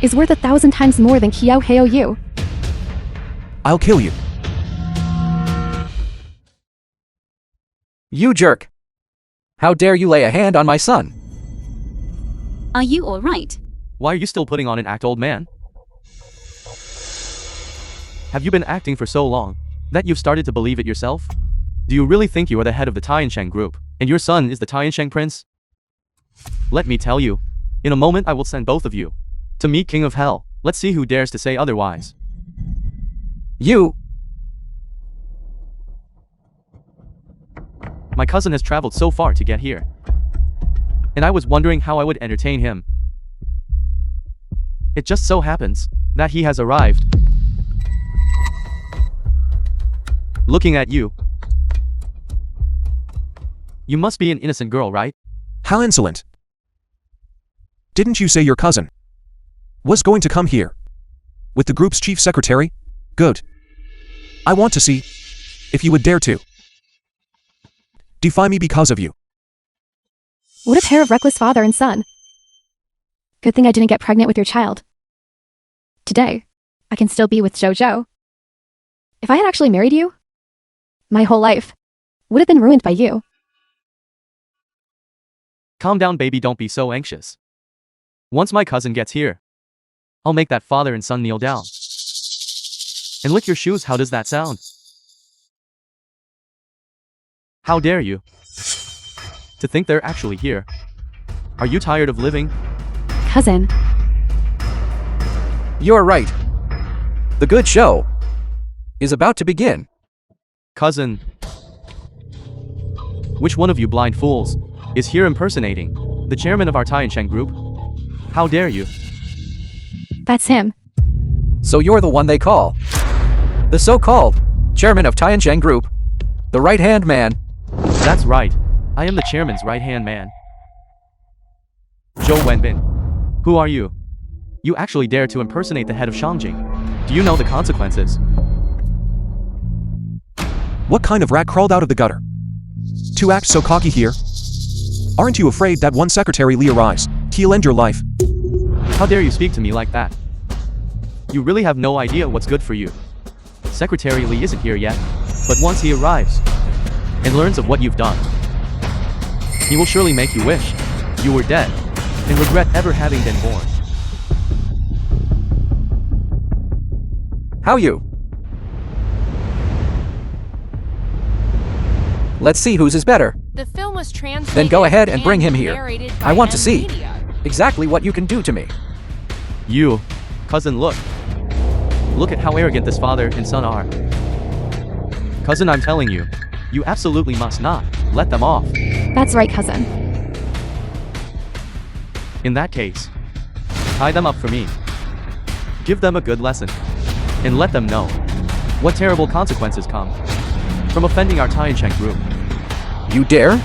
is worth 1,000 times more than Kiao Haoyu. I'll kill you. You jerk! How dare you lay a hand on my son? Are you all right? Why are you still putting on an act, old man? Have you been acting for so long that you've started to believe it yourself? Do you really think you are the head of the Tiansheng Group, and your son is the Tiansheng Prince? Let me tell you, in a moment I will send both of you to meet King of Hell. Let's see who dares to say otherwise. You! My cousin has traveled so far to get here, and I was wondering how I would entertain him. It just so happens that he has arrived. Looking at you. You must be an innocent girl, right? How insolent. Didn't you say your cousin was going to come here with the group's chief secretary? Good. I want to see if you would dare to defy me because of you. What a pair of reckless father and son. Good thing I didn't get pregnant with your child. Today, I can still be with Jojo. If I had actually married you, my whole life would have been ruined by you. Calm down, baby, don't be so anxious. Once my cousin gets here, I'll make that father and son kneel down and lick your shoes. How does that sound? How dare you to think they're actually here? Are you tired of living? Cousin. You're right. The good show is about to begin. Cousin. Which one of you blind fools is here impersonating the chairman of our Tiansheng Group? How dare you? That's him. So you're the one they call the so-called chairman of Tiansheng Group, the right-hand man. That's right. I am the chairman's right-hand man. Zhou Wenbin. Who are you? You actually dare to impersonate the head of Shangjing. Do you know the consequences? What kind of rat crawled out of the gutter to act so cocky here? Aren't you afraid that one secretary Li Rise, he'll end your life? How dare you speak to me like that? You really have no idea what's good for you. Secretary Li isn't here yet, but once he arrives and learns of what you've done, he will surely make you wish you were dead. and regret ever having been born. How you? Let's see whose is better. The film was translated. Then go ahead and bring him here. narrated I by want to see Media. exactly what you can do to me. You, cousin, look. Look at how arrogant this father and son are. Cousin, I'm telling you, you absolutely must not let them off. That's right, cousin. In that case, tie them up for me. Give them a good lesson, and let them know what terrible consequences come from offending our Tiancheng group. You dare?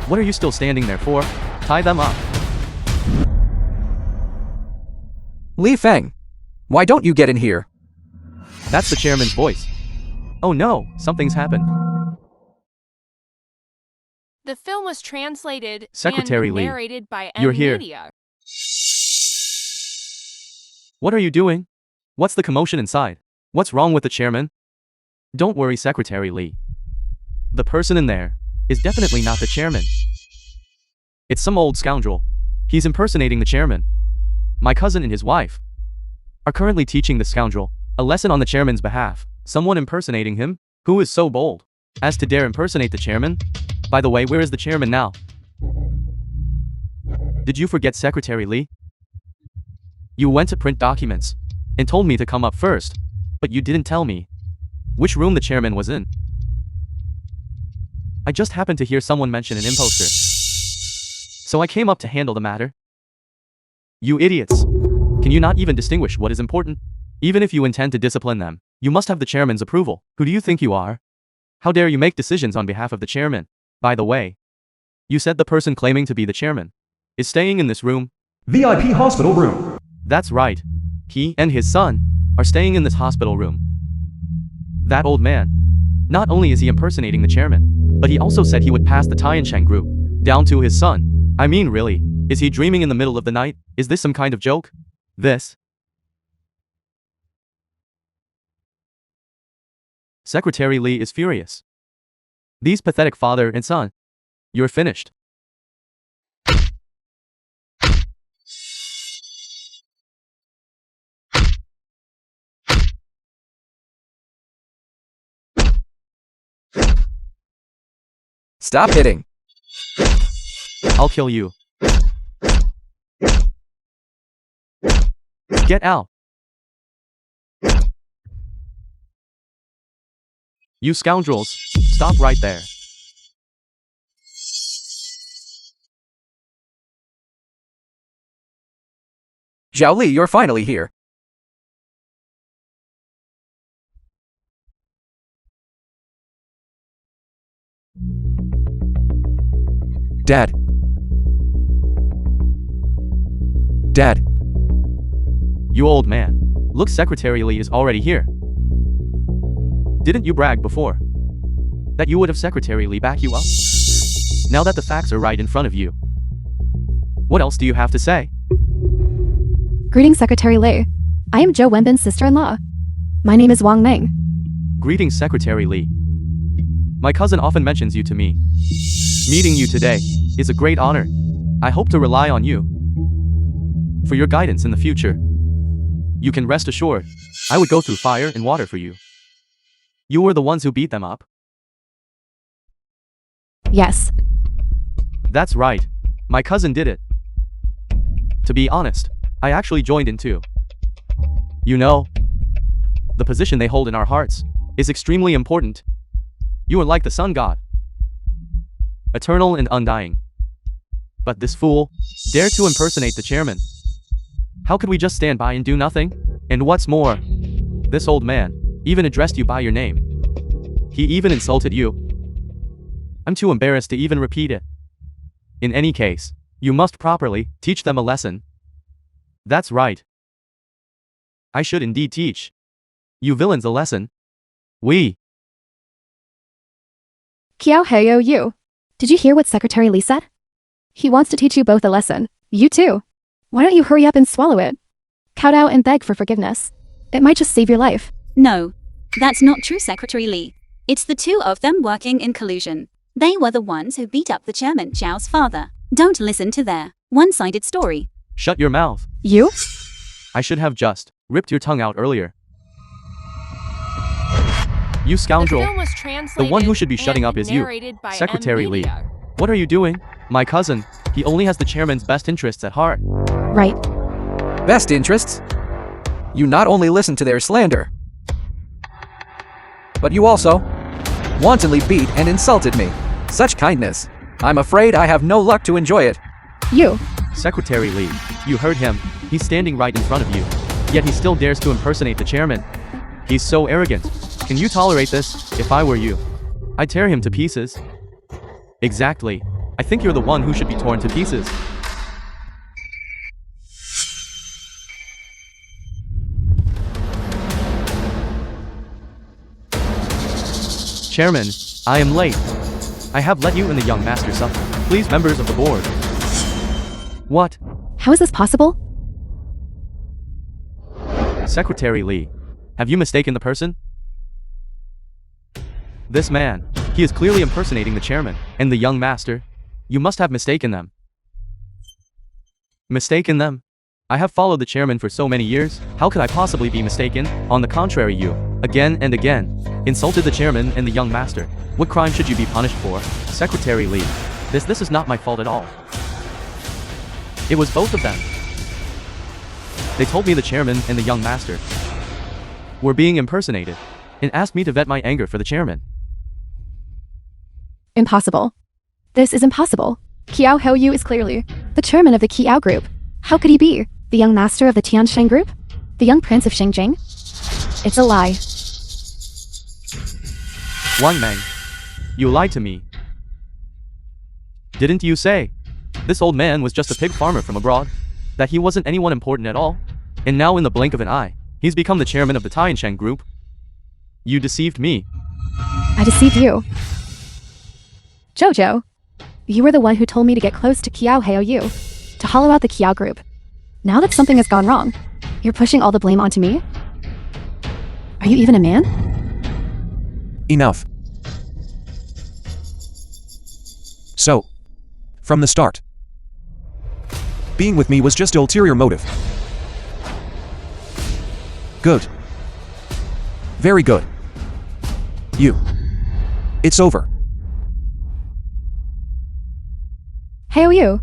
What are you still standing there for? Tie them up. Li Feng, why don't you get in here? That's the chairman's voice. Oh no, something's happened. The film was translated Secretary and Lee, narrated by you're here. Media. What are you doing? What's the commotion inside? What's wrong with the chairman? Don't worry, Secretary Lee. The person in there is definitely not the chairman. It's some old scoundrel. He's impersonating the chairman. My cousin and his wife are currently teaching the scoundrel a lesson on the chairman's behalf. Someone impersonating him? Who is so bold as to dare impersonate the chairman? By the way, where is the chairman now? Did you forget, Secretary Lee? You went to print documents and told me to come up first, but you didn't tell me which room the chairman was in. I just happened to hear someone mention an imposter, so I came up to handle the matter. You idiots! Can you not even distinguish what is important? Even if you intend to discipline them, you must have the chairman's approval. Who do you think you are? How dare you make decisions on behalf of the chairman? By the way, you said the person claiming to be the chairman is staying in this room. VIP hospital room. That's right. He and his son are staying in this hospital room. That old man, not only is he impersonating the chairman, but he also said he would pass the Tiancheng group down to his son. I mean, really, is he dreaming in the middle of the night? Is this some kind of joke? This? Secretary Lee is furious. These pathetic father and son. You're finished. Stop hitting. I'll kill you. Get out. You scoundrels, stop right there. Zhao Li, you're finally here. Dad. Dad. You old man. Look, Secretary Lee is already here. Didn't you brag before that you would have Secretary Lee back you up? Now that the facts are right in front of you, what else do you have to say? Greetings, Secretary Lee. I am Zhou Wenbin's sister-in-law. My name is Wang Ming. Greetings, Secretary Lee. My cousin often mentions you to me. Meeting you today is a great honor. I hope to rely on you for your guidance in the future. You can rest assured, I would go through fire and water for you. You were the ones who beat them up. Yes. That's right. My cousin did it. To be honest, I actually joined in too. You know, the position they hold in our hearts is extremely important. You are like the sun god, eternal and undying. But this fool dared to impersonate the chairman. How could we just stand by and do nothing? And what's more, this old man even addressed you by your name. He even insulted you. I'm too embarrassed to even repeat it. In any case, you must properly teach them a lesson. That's right. I should indeed teach you villains a lesson. We. Kiao Heyo you. Did you hear what Secretary Lee said? He wants to teach you both a lesson. You too. Why don't you hurry up and swallow it? Kowtow and beg for forgiveness. It might just save your life. No, that's not true, Secretary Lee. It's the two of them working in collusion. They were the ones who beat up the chairman Zhao's father. Don't listen to their One-sided story. Shut your mouth. You? I should have just ripped your tongue out earlier. You The scoundrel. film was translated one who should be shutting and up is you, narrated by Secretary Lee. Humiliated. What are you doing? My cousin. He only has the chairman's best interests at heart. Right. Best interests? You not only listen to their slander, but you also wantonly beat and insulted me. Such kindness. I'm afraid I have no luck to enjoy it. You. Secretary Lee, you heard him. He's standing right in front of you. Yet he still dares to impersonate the chairman. He's so arrogant. Can you tolerate this? If I were you, I'd tear him to pieces. Exactly. I think you're the one who should be torn to pieces. Chairman, I am late. I have let you and the young master suffer. Please, members of the board. What? How is this possible? Secretary Lee, have you mistaken the person? This man, he is clearly impersonating the chairman, and the young master. You must have mistaken them. Mistaken them? I have followed the chairman for so many years, how could I possibly be mistaken? On the contrary, you, again and again, insulted the chairman and the young master. What crime should you be punished for? Secretary Lee, this is not my fault at all. It was both of them. They told me the chairman and the young master were being impersonated, and asked me to vet my anger for the chairman. Impossible. This is impossible. Kiao Hou is clearly the chairman of the Kiao group. How could he be the young master of the Tiansheng group? The young prince of Xinjiang? It's a lie. Wang Meng, you lied to me. Didn't you say this old man was just a pig farmer from abroad? That he wasn't anyone important at all? And now in the blink of an eye, he's become the chairman of the Tiansheng group? You deceived me. I deceived you. Jojo, you were the one who told me to get close to Kiao Hou, to hollow out the Kiao group. Now that something has gone wrong, you're pushing all the blame onto me? Are you even a man? Enough. So, from the start, being with me was just ulterior motive. Good. Very good. You. It's over. Hou,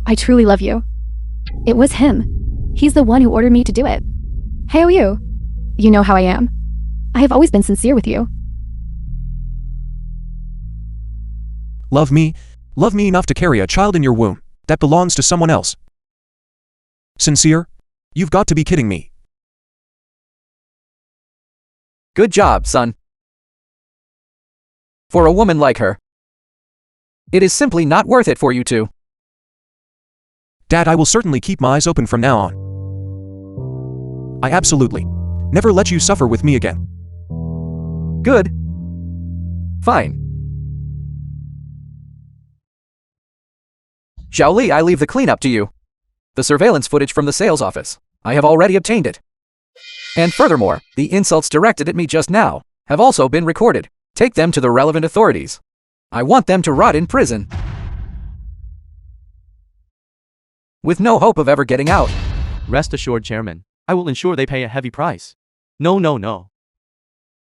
I truly love you. It was him. He's the one who ordered me to do it. Hou, you know how I am. I have always been sincere with you. Love me enough to carry a child in your womb that belongs to someone else. Sincere? You've got to be kidding me. Good job, son. For a woman like her, it is simply not worth it for you to. Dad, I will certainly keep my eyes open from now on. I absolutely never let you suffer with me again. Good. Fine. Xiao Li, I leave the cleanup to you. The surveillance footage from the sales office, I have already obtained it. And furthermore, the insults directed at me just now have also been recorded. Take them to the relevant authorities. I want them to rot in prison, with no hope of ever getting out. Rest assured, Chairman, I will ensure they pay a heavy price. No.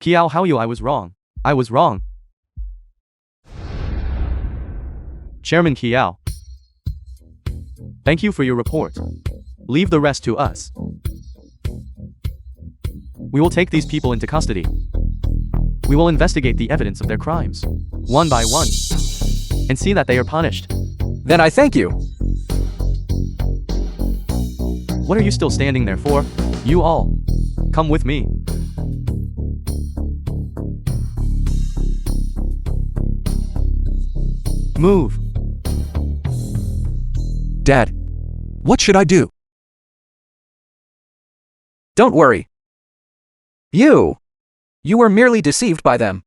Kiao Hou, I was wrong. I was wrong. Chairman Kiao, thank you for your report. Leave the rest to us. We will take these people into custody. We will investigate the evidence of their crimes, one by one, and see that they are punished. Then I thank you. What are you still standing there for? You all, come with me. Move. Dad, what should I do? Don't worry. You were merely deceived by them.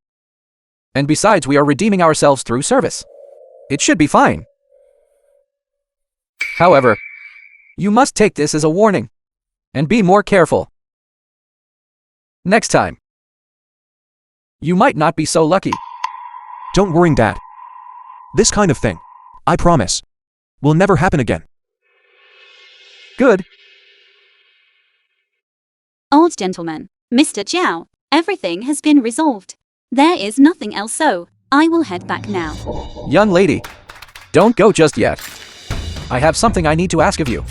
And besides, we are redeeming ourselves through service. It should be fine. However, you must take this as a warning, and be more careful. Next time, you might not be so lucky. Don't worry, Dad. This kind of thing, I promise, will never happen again. Good. Old gentleman, Mr. Jiao, everything has been resolved. There is nothing else, so I will head back now. Young lady, don't go just yet. I have something I need to ask of you.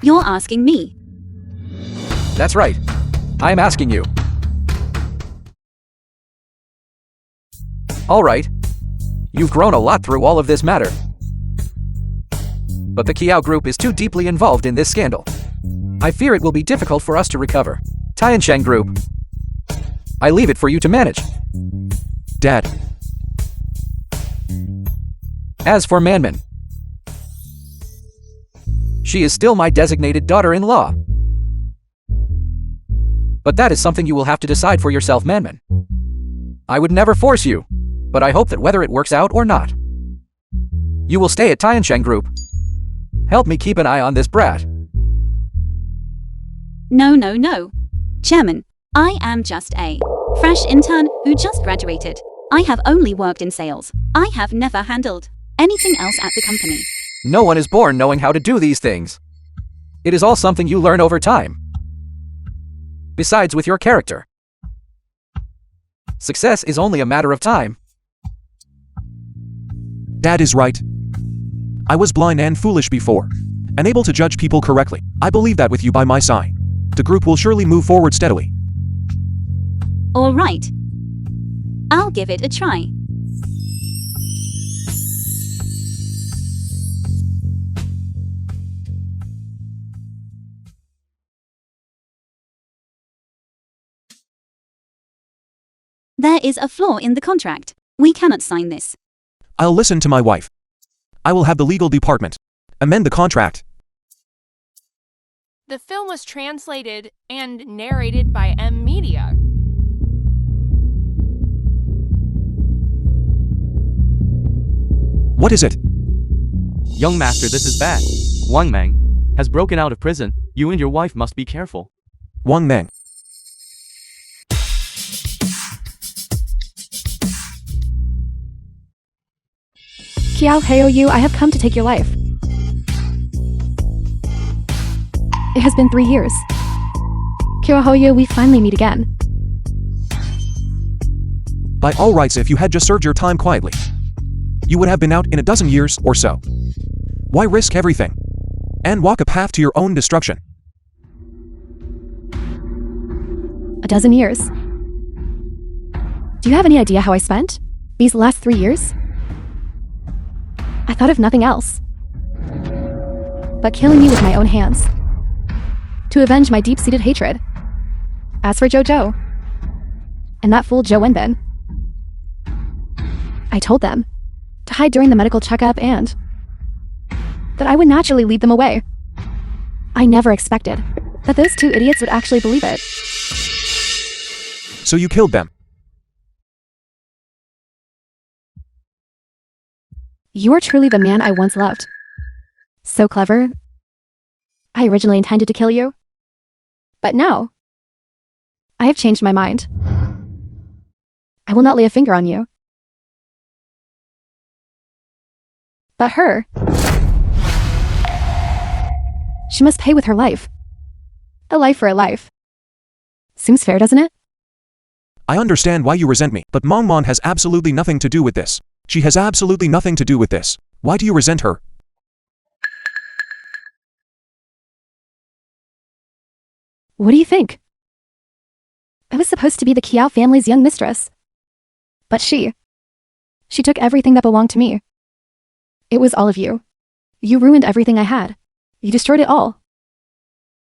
You're asking me. That's right. I'm asking you. All right. You've grown a lot through all of this matter. But the Kiao Group is too deeply involved in this scandal. I fear it will be difficult for us to recover. Tiansheng Group, I leave it for you to manage. Dad, As for Manmin, she is still my designated daughter-in-law. But that is something you will have to decide for yourself, Manmin. I would never force you, but I hope that whether it works out or not, you will stay at Tiansheng Group. Help me keep an eye on this brat. No. Chairman, I am just a fresh intern who just graduated. I have only worked in sales. I have never handled anything else at the company. No one is born knowing how to do these things. It is all something you learn over time. Besides, with your character, success is only a matter of time. Dad is right. I was blind and foolish before, unable to judge people correctly. I believe that with you by my side, the group will surely move forward steadily. All right. I'll give it a try. There is a flaw in the contract. We cannot sign this. I'll listen to my wife. I will have the legal department amend the contract. The film was translated and narrated by M Media. What is it? Young master, this is bad. Wang Meng has broken out of prison. You and your wife must be careful. Wang Meng. Kiao Heoyu, I have come to take your life. It has been 3 years. Kiao Heoyu, we finally meet again. By all rights, if you had just served your time quietly, you would have been out in a dozen years or so. Why risk everything and walk a path to your own destruction? A dozen years. Do you have any idea how I spent these last 3 years? I thought of nothing else but killing you with my own hands to avenge my deep-seated hatred. As for Jojo and that fool Zhou Wenbin, I told them to hide during the medical checkup and that I would naturally lead them away. I never expected that those two idiots would actually believe it. So you killed them. You are truly the man I once loved. So clever. I originally intended to kill you, but now I have changed my mind. I will not lay a finger on you. But her, she must pay with her life. A life for a life. Seems fair, doesn't it? I understand why you resent me, but Mongmon has absolutely nothing to do with this. She has absolutely nothing to do with this. Why do you resent her? What do you think? I was supposed to be the Kiao family's young mistress. But she took everything that belonged to me. It was all of you. You ruined everything I had. You destroyed it all.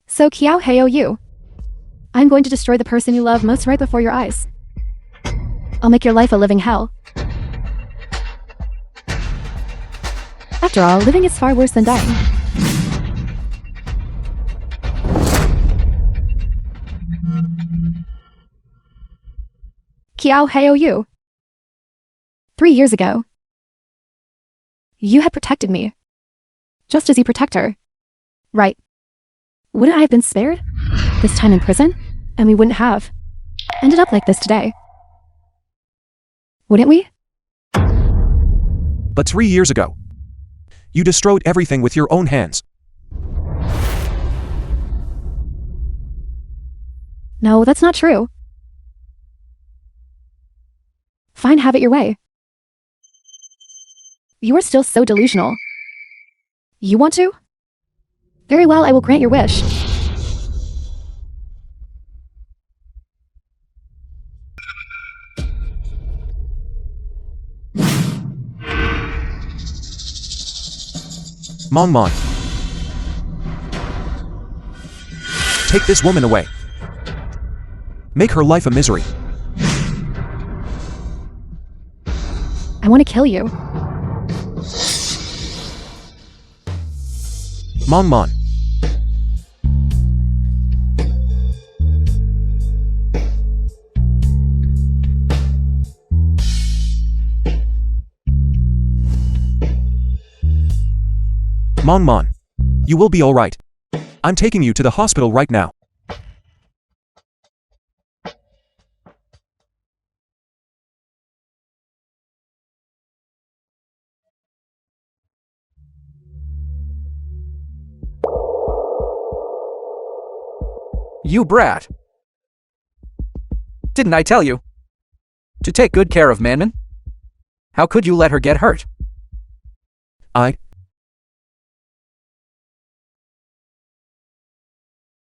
So Kiao Heoyu, I'm going to destroy the person you love most right before your eyes. I'll make your life a living hell. After all, living is far worse than dying. Kiao Heoyu. 3 years ago, you had protected me, just as you protect her. Right. Wouldn't I have been spared this time in prison? And we wouldn't have ended up like this today. Wouldn't we? But 3 years ago, You destroyed everything with your own hands. No, that's not true. Fine, have it your way. You are still so delusional. You want to? Very well, I will grant your wish. Mong. Take this woman away. Make her life a misery. I want to kill you. Mong. Mong. You will be alright. I'm taking you to the hospital right now. You brat. Didn't I tell you to take good care of Manman? How could you let her get hurt?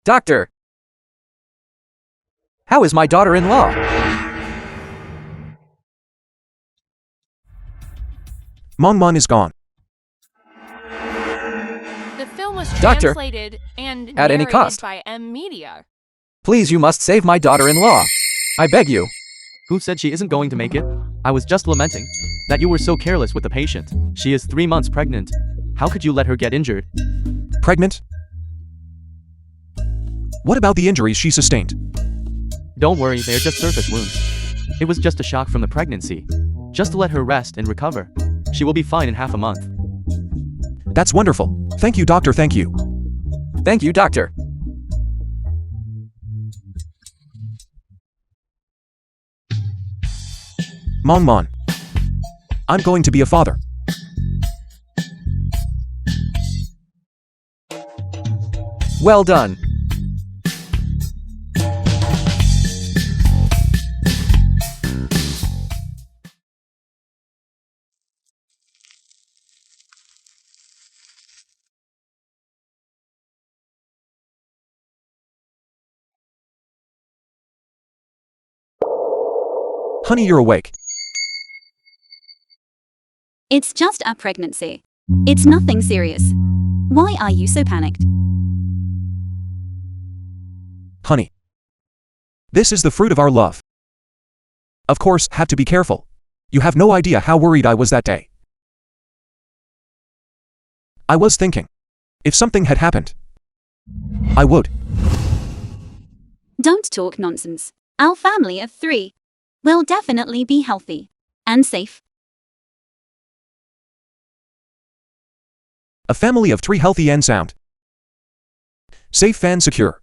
Doctor! How is my daughter-in-law? Mong is gone. The film was Doctor, translated and at any narrated cost. by M Media. Please, you must save my daughter-in-law. I beg you. Who said she isn't going to make it? I was just lamenting that you were so careless with the patient. She is 3 months pregnant. How could you let her get injured? Pregnant? What about the injuries she sustained? Don't worry, they are just surface wounds. It was just a shock from the pregnancy. Just to let her rest and recover. She will be fine in half a month. That's wonderful. Thank you, doctor, thank you. Thank you, doctor. Mong. I'm going to be a father. Well done. Honey, you're awake. It's just a pregnancy. It's nothing serious. Why are you so panicked? Honey. This is the fruit of our love. Of course, have to be careful. You have no idea how worried I was that day. I was thinking, if something had happened, I would. Don't talk nonsense. Our family of 3 will definitely be healthy and safe. A family of 3 healthy and sound. Safe and secure.